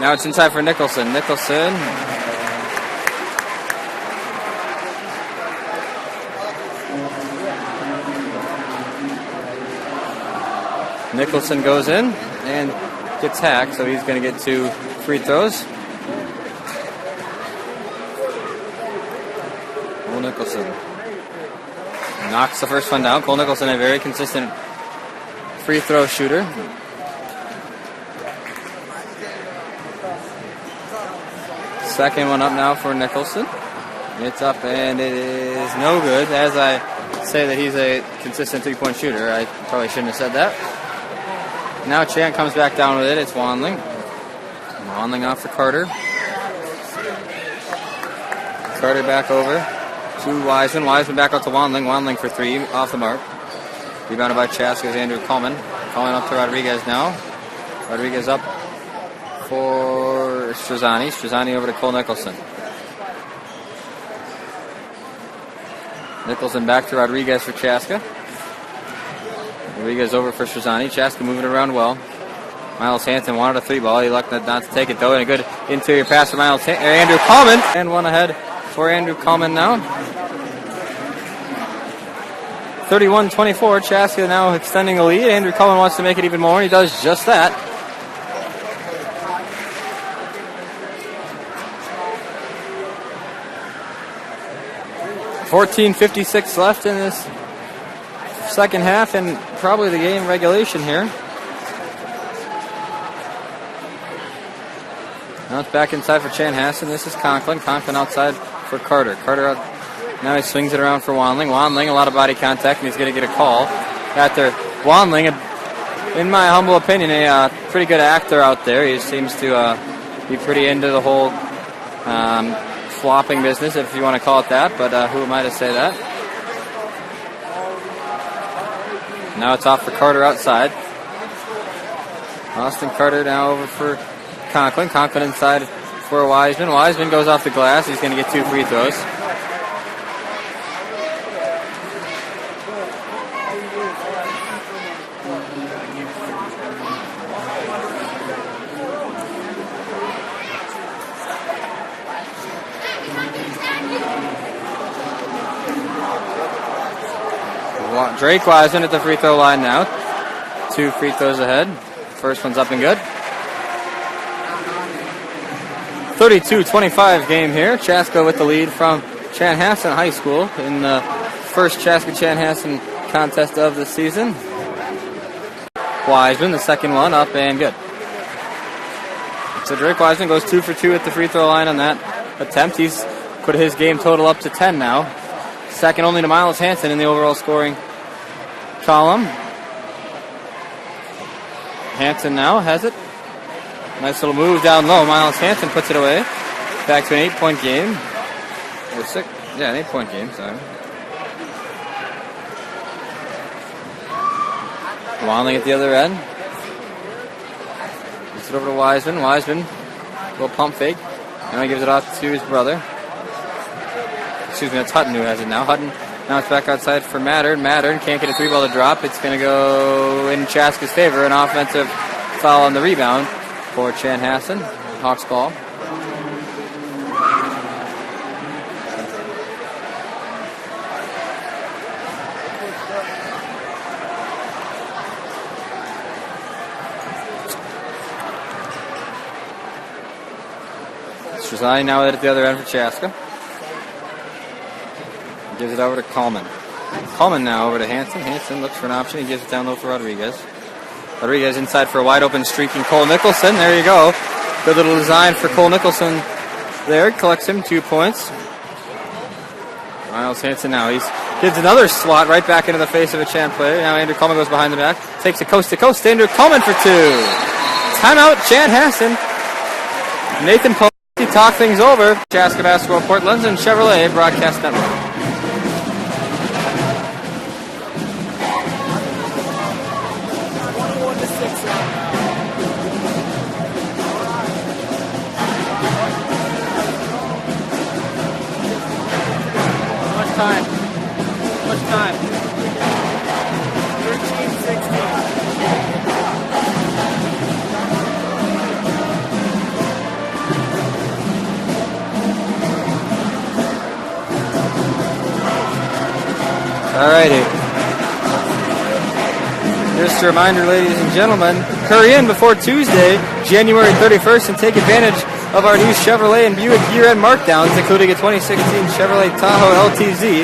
S1: Now it's inside for Nicholson. Nicholson. Nicholson goes in and gets hacked, so he's going to get 2 free throws. Cole Nicholson knocks the first one down. Cole Nicholson, a very consistent free throw shooter. Second one up now for Nicholson. It's up and it is no good. As I say that he's a consistent 3-point shooter, I probably shouldn't have said that. Now Chan comes back down with it. It's Wanling. Wanling off for Carter. Carter back over to Wiseman. Wiseman back out to Wanling. Wanling for 3, off the mark. Rebounded by Chaska as Andrew Coleman. Calling up to Rodriguez now. Rodriguez up for Struzani. Struzani over to Cole Nicholson. Nicholson back to Rodriguez for Chaska. Rodriguez over for Struzani. Chaska moving around well. Miles Hansen wanted a 3-ball. He elected not to take it, though. And a good interior pass for Andrew Coleman. And one ahead for Andrew Coleman now. 31-24. Chaska now extending the lead. Andrew Coleman wants to make it even more. He does just that. .56 left in this second half and probably the game regulation here. Now it's back inside for Chanhassen. This is Conklin. Conklin outside for Carter. Carter out. Now he swings it around for Wanling. Wanling, a lot of body contact, and he's going to get a call. After Wanling, in my humble opinion, a pretty good actor out there. He seems to be pretty into the whole flopping business, if you want to call it that, but who am I to say that? Now it's off for Carter outside. Austin Carter now over for Conklin. Conklin inside for Wiseman. Wiseman goes off the glass. He's going to get 2 free throws. Drake Wiseman at the free throw line now. 2 free throws ahead. First one's up and good. 32-25 game here. Chaska with the lead from Chanhassen High School in the first Chaska-Chanhassen contest of the season. Wiseman, the second one, up and good. So Drake Wiseman goes 2 for 2 at the free throw line on that attempt. He's put his game total up to 10 now. Second only to Miles Hansen in the overall scoring column. Hansen now has it. Nice little move down low. Miles Hansen puts it away. back to an 8-point game. Or six, yeah, an 8-point game, sorry. Wanling at the other end. Gives it over to Wiseman. Wiseman, little pump fake. Now he gives it off to his brother. Excuse me, that's Hutton who has it now. Hutton, now it's back outside for Mattern. Mattern can't get a 3-ball to drop. It's going to go in Chaska's favor. An offensive foul on the rebound for Chanhassen. Hawks ball. Shazai now at the other end for Chaska. Gives it over to Coleman. Coleman now over to Hansen. Hansen looks for an option. He gives it down low for Rodriguez. Rodriguez inside for a wide open streaking Cole Nicholson. There you go. Good little design for Cole Nicholson there. Collects him 2 points. Miles Hansen now. He gives another swat right back into the face of a Chan player. Now Andrew Coleman goes behind the back. Takes it coast to coast. Andrew Coleman for 2. Timeout, Chanhassen. Nathan Poe talk things over. Chaska Basketball Port London Chevrolet Broadcast Network.
S3: Time. Much time.
S2: 13-16.
S1: Alrighty. Just a reminder, ladies and gentlemen, hurry in before Tuesday, January 31st, and take advantage of our new Chevrolet and Buick year-end markdowns, including a 2016 Chevrolet Tahoe LTZ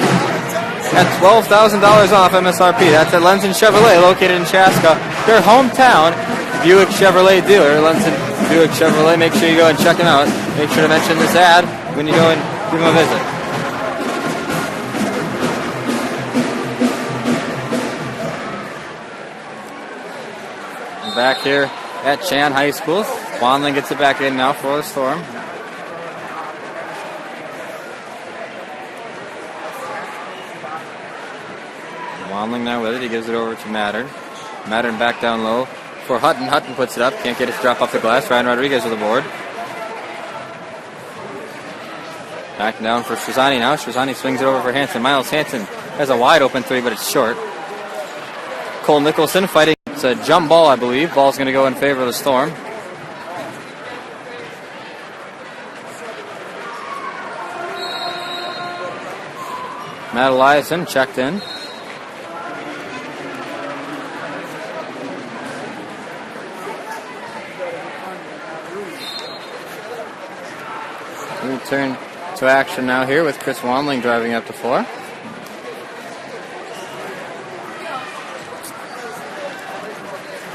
S1: at $12,000 off MSRP. That's at Lenzen Chevrolet, located in Chaska, their hometown Buick Chevrolet dealer. Lenzen Buick Chevrolet, make sure you go and check them out. Make sure to mention this ad when you go and give them a visit. Back here at Chan High School. Wanling gets it back in now for the Storm. Wanling now with it. He gives it over to Mattern. Mattern back down low for Hutton. Hutton puts it up. Can't get it to drop off the glass. Ryan Rodriguez with the board. Back down for Shazani now. Shazani swings it over for Hansen. Miles Hansen has a wide open 3, but it's short. Cole Nicholson fighting. It's a jump ball, I believe. Ball's going to go in favor of the Storm. Matt Eliason checked in. We turn to action now here with Chris Wanling driving up the floor.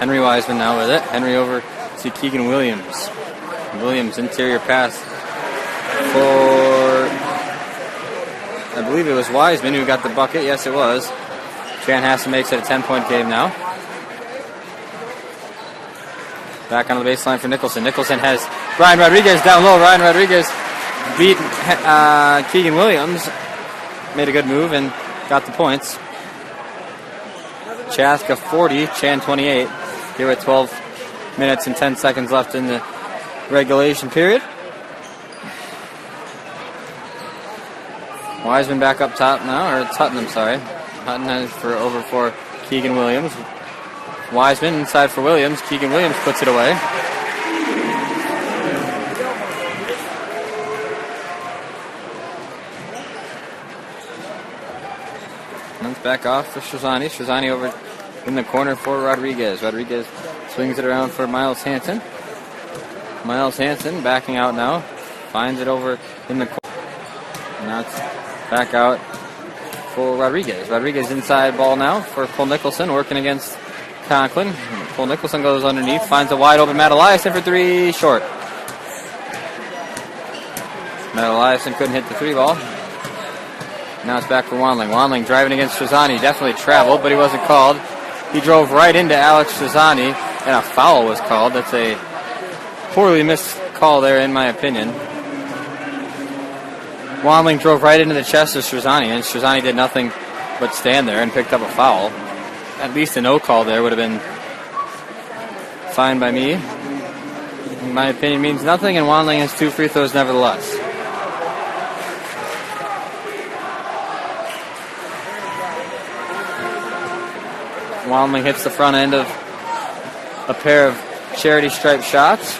S1: Henry Wiseman now with it. Henry over to Keegan Williams. Williams interior pass for, I believe it was Wiseman who got the bucket. Yes, it was. Chanhassen makes it a 10-point game now. Back on the baseline for Nicholson. Nicholson has Ryan Rodriguez down low. Ryan Rodriguez beat Keegan Williams. Made a good move and got the points. Chaska 40, Chan 28. Here with 12 minutes and 10 seconds left in the regulation period. Wiseman back up top now, or it's Hutton, I'm sorry. Hutton has over for Keegan Williams. Wiseman inside for Williams. Keegan Williams puts it away. And it's back off for Shazani. Shazani over in the corner for Rodriguez. Rodriguez swings it around for Miles Hansen. Miles Hansen backing out now. Finds it over in the corner. Now it's back out for Rodriguez. Rodriguez inside ball now for Cole Nicholson working against Conklin. Cole Nicholson goes underneath. Finds a wide open Matt Eliason for 3. Short. Matt Eliason couldn't hit the 3-ball. Now it's back for Wanling. Wanling driving against Shazani. Definitely traveled, but he wasn't called. He drove right into Alex Shazani, and a foul was called. That's a poorly missed call there, in my opinion. Wanling drove right into the chest of Scherzani, and Scherzani did nothing but stand there and picked up a foul. At least a no call there would have been fine by me. In my opinion, means nothing, and Wanling has 2 free throws nevertheless. Wanling hits the front end of a pair of charity stripe shots.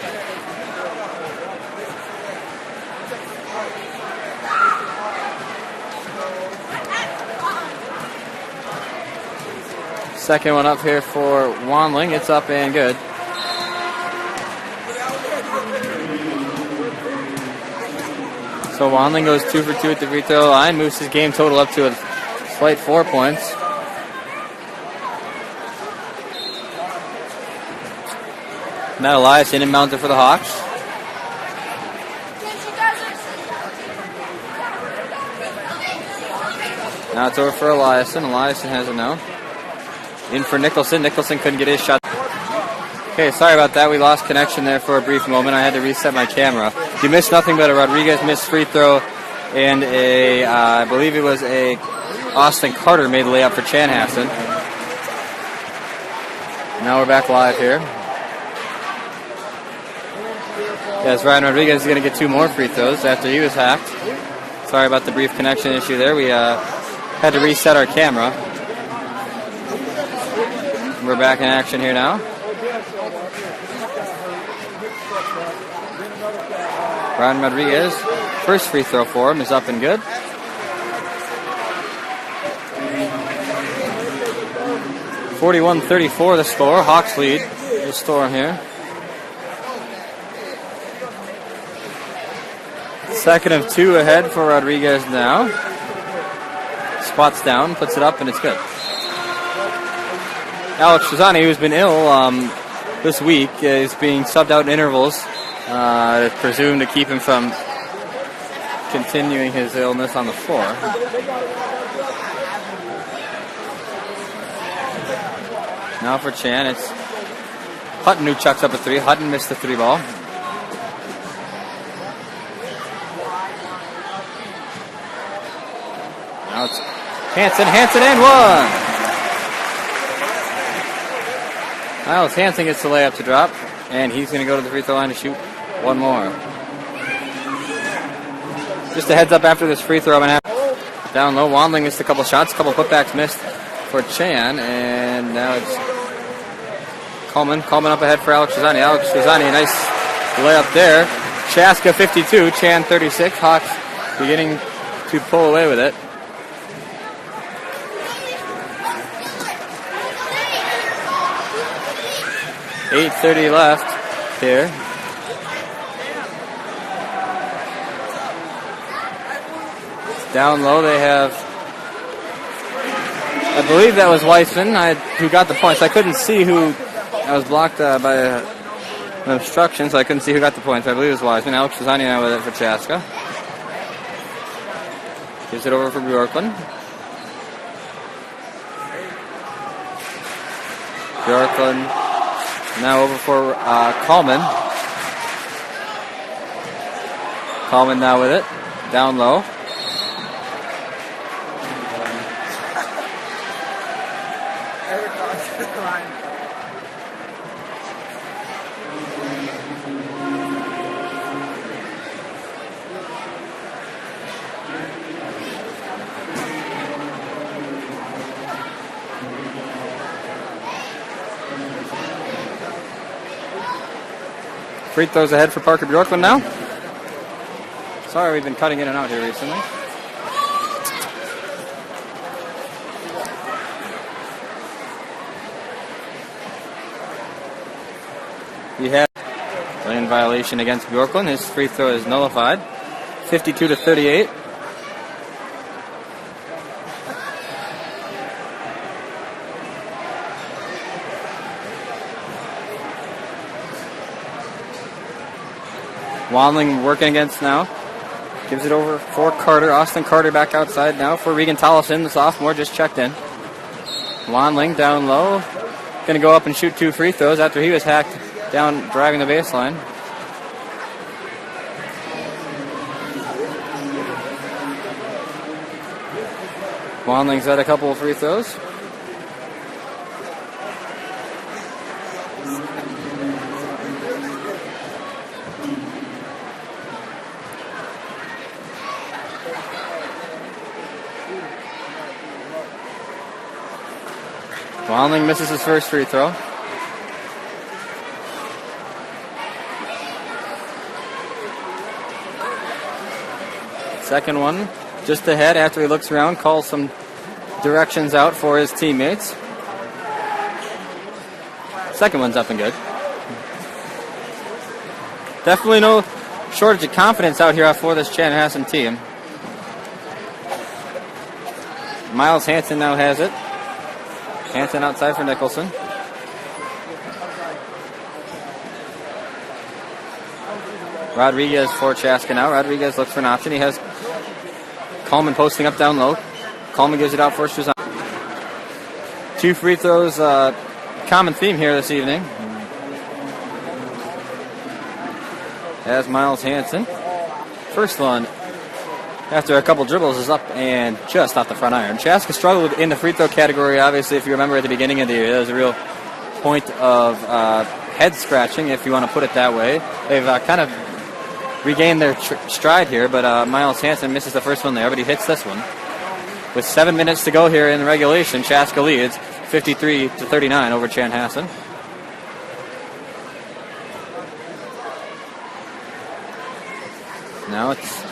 S1: Second one up here for Wanling. It's up and good. So Wanling goes 2 for 2 at the free throw line, moves his game total up to a slight 4 points. Matt Elias in and mounted for the Hawks. Now it's over for Eliason. Eliason has it now. In for Nicholson. Nicholson couldn't get his shot. Okay, sorry about that. We lost connection there for a brief moment. I had to reset my camera. You missed nothing but a Rodriguez missed free throw and I believe it was a Austin Carter made the layup for Chanhassen. Now we're back live here. Yes, Ryan Rodriguez is going to get 2 more free throws after he was hacked. Sorry about the brief connection issue there. We had to reset our camera. We're back in action here now. Ryan Rodriguez, first free throw for him is up and good. (41-34) the score. Hawks lead the Storm here. Second of 2 ahead for Rodriguez now. Spots down, puts it up, and it's good. Alex Scherzani, who's been ill this week, is being subbed out in intervals, presumed to keep him from continuing his illness on the floor. Now for Chan, it's Hutton who chucks up a 3. Hutton missed the 3 ball. Now it's Hansen and 1! Miles Hansen gets the layup to drop, and he's going to go to the free throw line to shoot 1 more. Just a heads up after this free throw, I'm going to have down low. Wanling missed a couple shots, a couple putbacks missed for Chan, and now it's Coleman up ahead for Alex Scherzani. Alex Scherzani, a nice layup there. Chaska 52, Chan 36. Hawks beginning to pull away with it. .8:30 left here. Down low they have, I believe that was Weissman who got the points. I couldn't see who, I was blocked by an obstruction, so I couldn't see who got the points. I believe it was Weissman. Alex Scherzani now with it for Chaska. Gives it over for Bjorklund. Bjorklund now over for Coleman. Coleman now with it. Down low. Free throws ahead for Parker Bjorklund now. Sorry, we've been cutting in and out here recently. We have lane violation against Bjorklund. His free throw is nullified. 52-38. Wanling working against now. Gives it over for Carter. Austin Carter back outside now for Regan Tollefson, the sophomore, just checked in. Wanling down low. Going to go up and shoot 2 free throws after he was hacked down driving the baseline. Wanling's had a couple of free throws. Wanling misses his first free throw. Second one just ahead after he looks around, calls some directions out for his teammates. Second one's up and good. Definitely no shortage of confidence out here for this Chanhassen team. Miles Hansen now has it. Hansen outside for Nicholson. Rodriguez for Chaska now. Rodriguez looks for an option. He has Coleman posting up down low. Coleman gives it out for Struzan. 2 free throws, common theme here this evening. As Miles Hansen. First one, after a couple dribbles, is up and just off the front iron. Chaska struggled in the free throw category, obviously, if you remember at the beginning of the year. There was a real point of head scratching, if you want to put it that way. They've kind of regained their stride here, but Miles Hansen misses the first one there, but he hits this one. With 7 minutes to go here in the regulation, Chaska leads 53-39 over Chanhassen. Now it's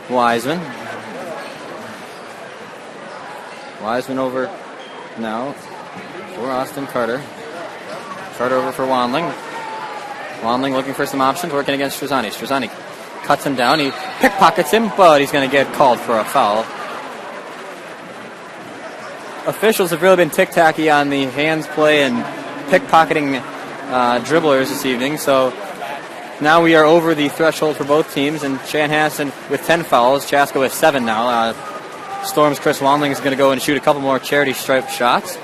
S1: Wiseman. Wiseman over now for Austin Carter. Carter over for Wanling. Wanling looking for some options, working against Struzani. Struzani cuts him down. He pickpockets him, but he's going to get called for a foul. Officials have really been tic-tacky on the hands play and pickpocketing dribblers this evening, so now we are over the threshold for both teams, and Chanhassen with 10 fouls, Chaska with 7 now. Storm's Chris Wanling is going to go and shoot a couple more charity stripe shots.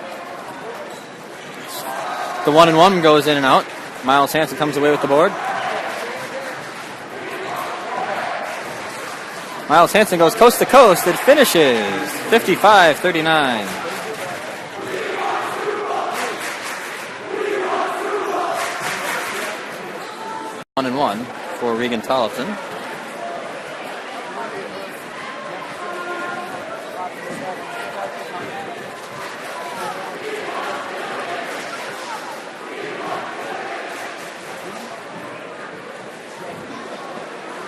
S1: The 1-and-1 goes in and out. Miles Hansen comes away with the board. Miles Hansen goes coast to coast. It finishes 55-39. One and one for Regan Tollefson.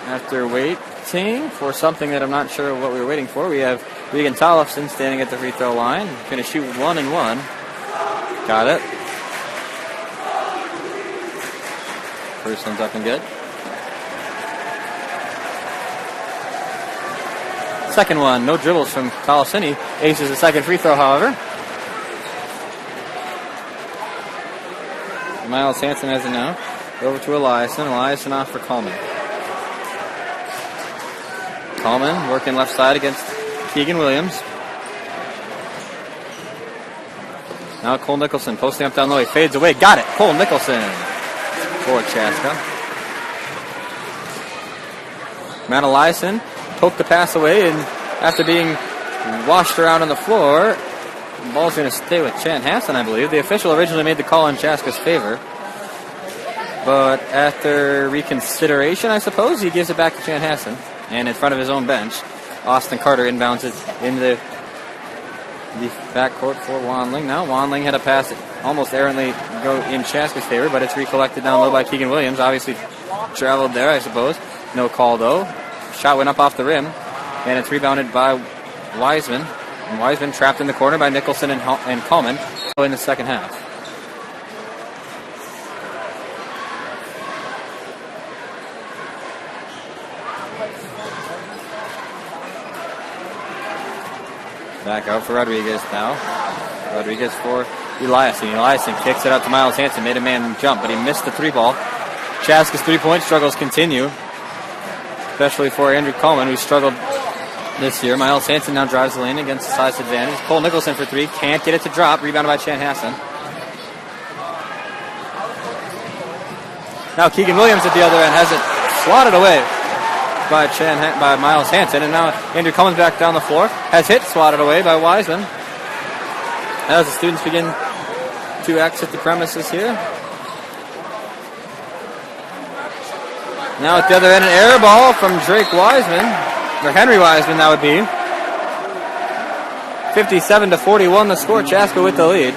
S1: After waiting for something that I'm not sure what we were waiting for, we have Regan Tollefson standing at the free throw line. Going to shoot 1-and-1. Got it. First one's up and good. Second one, no dribbles from Tollefson. He aces the second free throw, however. Miles Hansen has it now. Over to Eliason. Eliason off for Coleman. Coleman working left side against Keegan Williams. Now Cole Nicholson posting up down low. He fades away. Got it. Cole Nicholson for Chaska. Matt Eliason poked the pass away, and after being washed around on the floor, the ball's going to stay with Chanhassen, I believe. The official originally made the call in Chaska's favor, but after reconsideration, I suppose, he gives it back to Chanhassen. And in front of his own bench, Austin Carter inbounds it in the backcourt for Wanling. Now Wanling had a pass that almost errantly go in Chaska's favor, but it's recollected down low by Keegan Williams. Obviously traveled there, I suppose. No call, though. Shot went up off the rim, and it's rebounded by Wiseman. And Wiseman trapped in the corner by Nicholson and Coleman in the second half. Back out for Rodriguez now. Rodriguez for Eliason. Eliason kicks it out to Miles Hansen. Made a man jump, but he missed the three ball. Chaska's three-point struggles continue, especially for Andrew Coleman, who struggled this year. Miles Hansen now drives the lane against the size advantage. Cole Nicholson for three. Can't get it to drop. Rebounded by Chanhassen. Now Keegan Williams at the other end has it swatted away. by Miles Hansen. And now Andrew Cummins back down the floor. Has hit, swatted away by Wiseman. As the students begin to exit the premises here. Now at the other end, an air ball from Drake Wiseman, or Henry Wiseman, that would be. 57-41 the score. Chaska with the lead.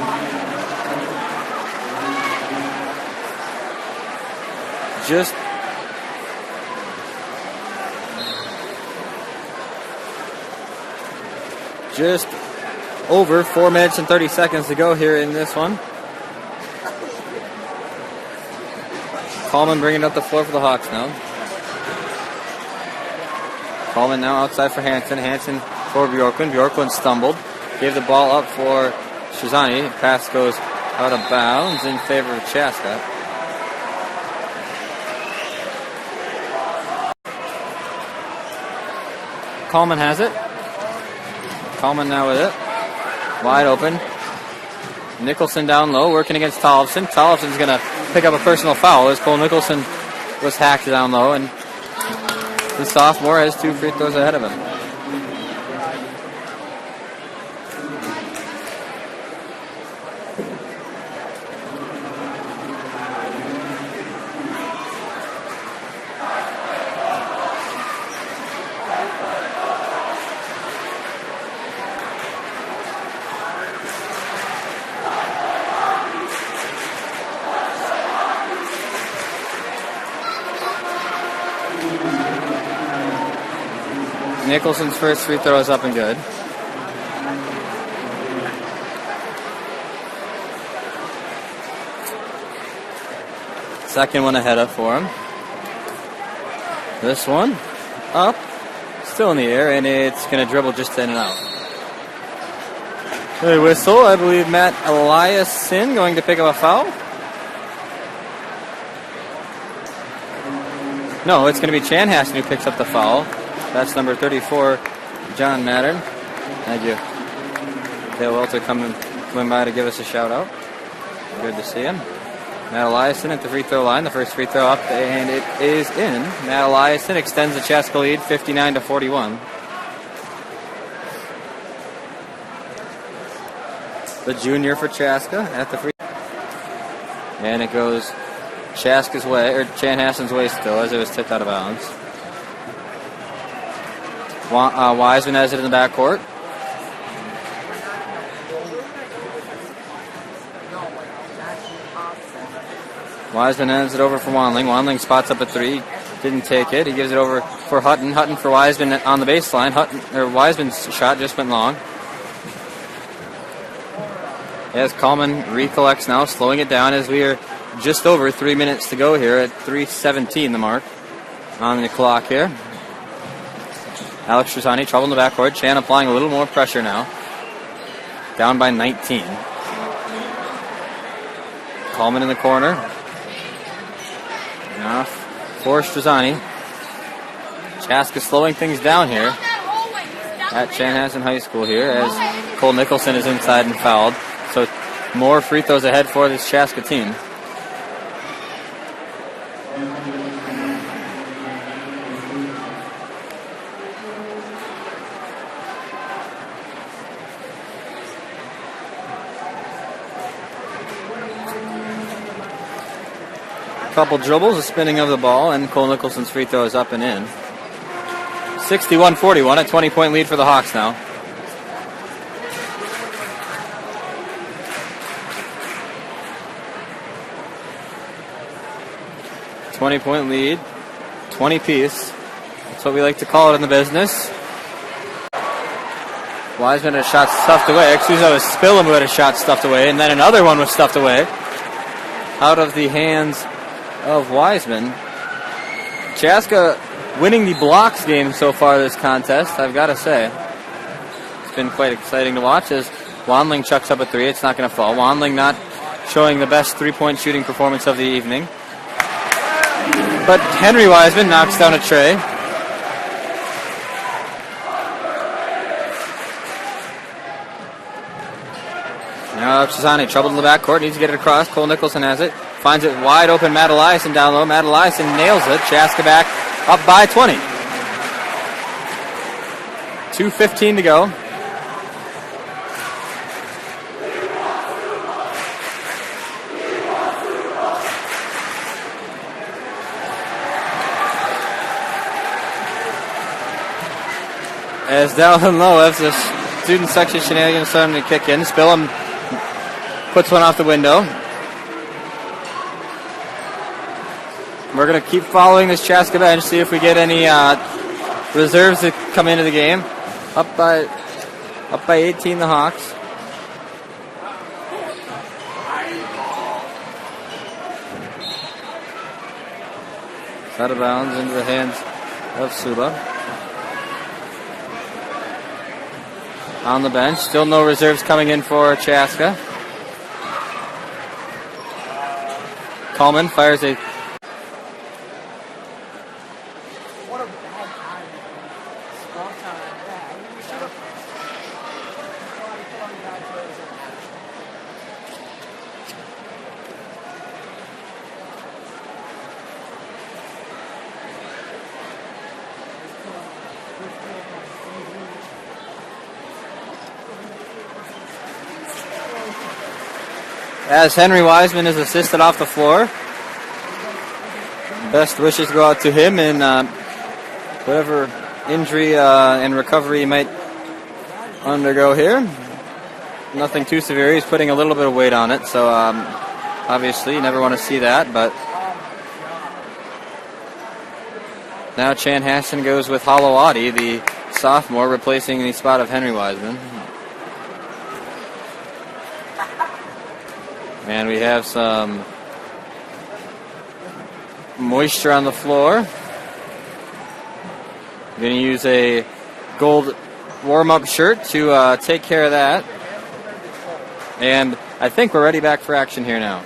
S1: Just over 4 minutes and 30 seconds to go here in this one. Coleman bringing up the floor for the Hawks now. Coleman now outside for Hansen. Hansen for Bjorklund. Bjorklund stumbled. Gave the ball up for Shizani. Pass goes out of bounds in favor of Chaska. Coleman has it. Coleman now with it. Wide open. Nicholson down low, working against Tollefson. Tollefson's going to pick up a personal foul as Cole Nicholson was hacked down low, and the sophomore has 2 free throws ahead of him. Nicholson's first free throw is up and good. Second one ahead up for him. This one up, still in the air, and it's going to dribble just in and out. The whistle, I believe Matt Eliason going to pick up a foul. No, it's going to be Chanhassen who picks up the foul. That's number 34, John Mattern. Thank you. Dale Welter coming by to give us a shout out. Good to see him. Matt Eliason at the free throw line. The first free throw up, and it is in. Matt Eliason extends the Chaska lead 59-41. The junior for Chaska at the free. And it goes Chaska's way, or Chanhassen's way still, as it was tipped out of bounds. Wiseman has it in the backcourt. Wiseman hands it over for Wanling. Wanling spots up a 3. Didn't take it. He gives it over for Hutton. Hutton for Wiseman on the baseline. Wiseman's shot just went long. As Coleman recollects now, slowing it down as we are just over 3 minutes to go here at 3:17 the mark on the clock here. Alex Trezani, trouble in the backcourt. Chan applying a little more pressure now. Down by 19. Coleman in the corner. Now for Trezani. Chaska slowing things down here at Chanhassen High School here as Cole Nicholson is inside and fouled. So more free throws ahead for this Chaska team. Couple dribbles, a spinning of the ball, and Cole Nicholson's free throw is up and in. 61-41, a 20-point lead for the Hawks now. $20-point lead, 20-piece. That's what we like to call it in the business. Wiseman had a shot stuffed away. Excuse me, it was Spillum who had a shot stuffed away, and then another one was stuffed away out of the hands of Wiseman. Chaska winning the blocks game so far this contest, I've got to say. It's been quite exciting to watch as Wanling chucks up a 3. It's not going to fall. Wanling not showing the best three-point shooting performance of the evening. But Henry Wiseman knocks down a tray. Now Chisani, troubled in the backcourt, needs to get it across. Cole Nicholson has it. Finds it wide open, Matt Eliason down low. Matt Eliason nails it. Chaska back up by 20. 2:15 to go. As down low, as the student section shenanigans starting to kick in, Spillum puts one off the window. We're going to keep following this Chaska bench, see if we get any reserves that come into the game. Up by 18, the Hawks. Out of bounds into the hands of Suba. On the bench, still no reserves coming in for Chaska. Coleman fires a... As Henry Wiseman is assisted off the floor. Best wishes go out to him in whatever injury and recovery he might undergo here. Nothing too severe. He's putting a little bit of weight on it, so obviously you never want to see that. But now Chanhassen goes with Halawadi, the sophomore, replacing the spot of Henry Wiseman. And we have some moisture on the floor. I'm going to use a gold warm-up shirt to take care of that. And I think we're ready back for action here now.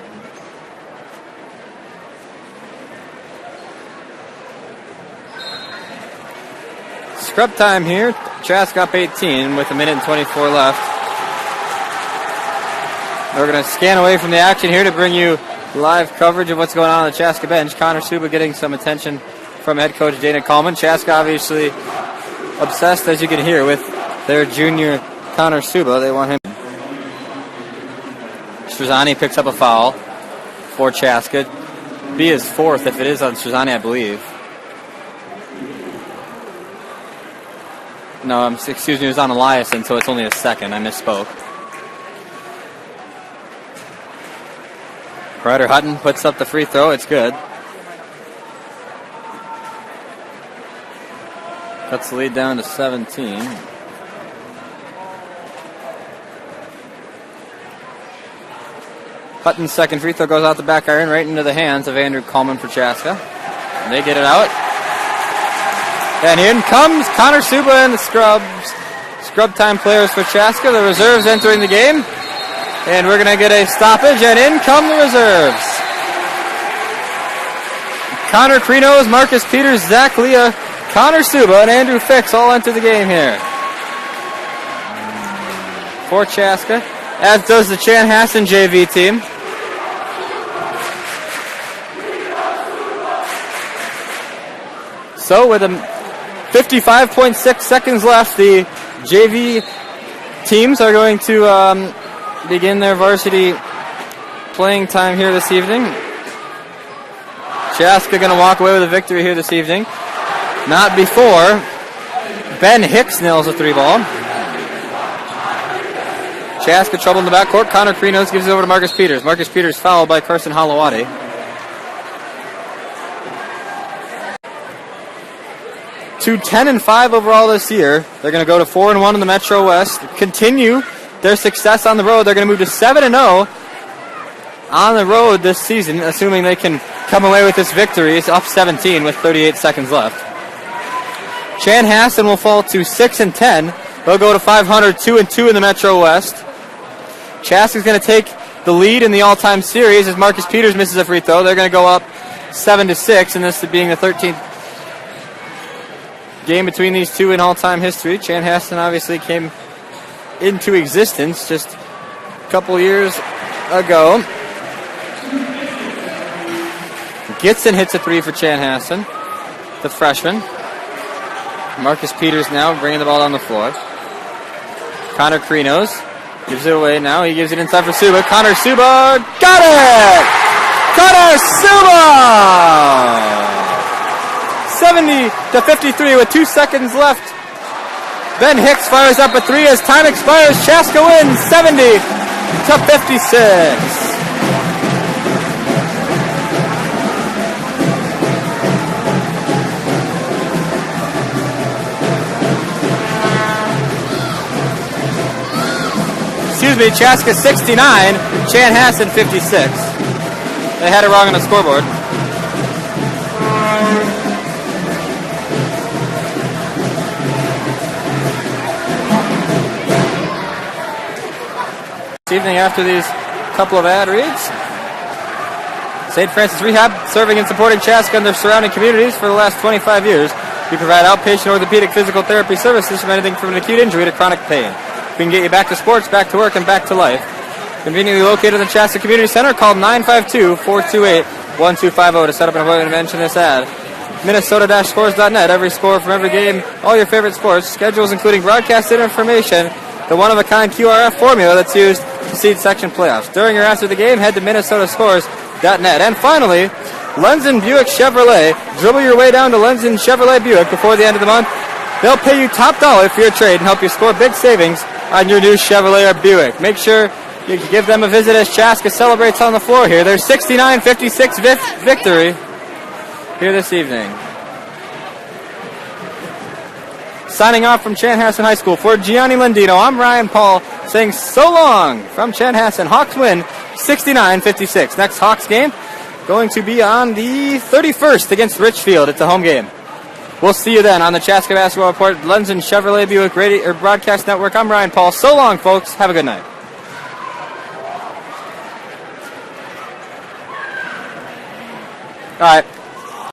S1: Scrub time here. Chaska up 18 with 1:24 left. We're going to scan away from the action here to bring you live coverage of what's going on the Chaska bench. Connor Suba getting some attention from head coach Dana Coleman. Chaska obviously obsessed, as you can hear, with their junior Connor Suba. They want him. Strazani picks up a foul for Chaska. Be his fourth if it is on Strazani, I believe. No, excuse me, it was on Eliason, so it's only a second. I misspoke. Ryder Hutton puts up the free throw. It's good. Cuts the lead down to 17. Hutton's second free throw goes out the back iron right into the hands of Andrew Coleman for Chaska. And they get it out. And in comes Connor Suba and the scrubs. Scrub time players for Chaska. The reserves entering the game. And we're going to get a stoppage, and in come the reserves. Connor Krinos, Marcus Peters, Zach Leah, Connor Suba, and Andrew Fix all enter the game here for Chaska, as does the Chanhassen JV team. So with 55.6 seconds left, the JV teams are going to begin their varsity playing time here this evening. Chaska going to walk away with a victory here this evening. Not before Ben Hicks nails a three ball. Chaska trouble in the backcourt. Connor Krinos gives it over to Marcus Peters. Marcus Peters fouled by Carson Halawadi. To 10-5 overall this year. They're going to go to 4-1 in the Metro West. Continue their success on the road. They're going to move to 7-0 on the road this season, assuming they can come away with this victory. It's up 17 with 38 seconds left. Chanhassen will fall to 6-10. They'll go to 500, 2-2 in the Metro West. Chaska's going to take the lead in the all-time series as Marcus Peters misses a free throw. They're going to go up 7-6, and this being the 13th game between these two in all-time history. Chanhassen obviously came into existence just a couple years ago. Gitson hits a three for Chanhassen, the freshman. Marcus Peters now bringing the ball down the floor. Connor Krinos gives it away now. He gives it inside for Suba. Connor Suba got it! Connor Suba! 70-53 with 2 seconds left. Ben Hicks fires up a 3 as time expires. Chaska wins 70-56. Excuse me, Chaska 69, Chanhassen 56. They had it wrong on the scoreboard. This evening after these couple of ad reads, St. Francis Rehab, serving and supporting Chaska and their surrounding communities for the last 25 years. We provide outpatient orthopedic physical therapy services from anything from an acute injury to chronic pain. We can get you back to sports, back to work, and back to life. Conveniently located in the Chaska Community Center, call 952-428-1250 to set up an appointment and mention this ad. Minnesota-scores.net, every score from every game, all your favorite sports, schedules including broadcasted information, the one-of-a-kind QRF formula that's used to seed section playoffs. During or after the game, head to minnesotascores.net. And finally, Lenzen Buick Chevrolet. Dribble your way down to Lenzen Chevrolet Buick before the end of the month. They'll pay you top dollar for your trade and help you score big savings on your new Chevrolet or Buick. Make sure you give them a visit as Chaska celebrates on the floor here. Their 69-56 victory here this evening. Signing off from Chanhassen High School for Gianni Lendino, I'm Ryan Paul saying so long from Chanhassen. Hawks win 69-56. Next Hawks game going to be on the 31st against Richfield. It's a home game. We'll see you then on the Chaska Basketball Report, Lenzen Chevrolet Buick Radio or Broadcast Network. I'm Ryan Paul. So long, folks. Have a good night. All right.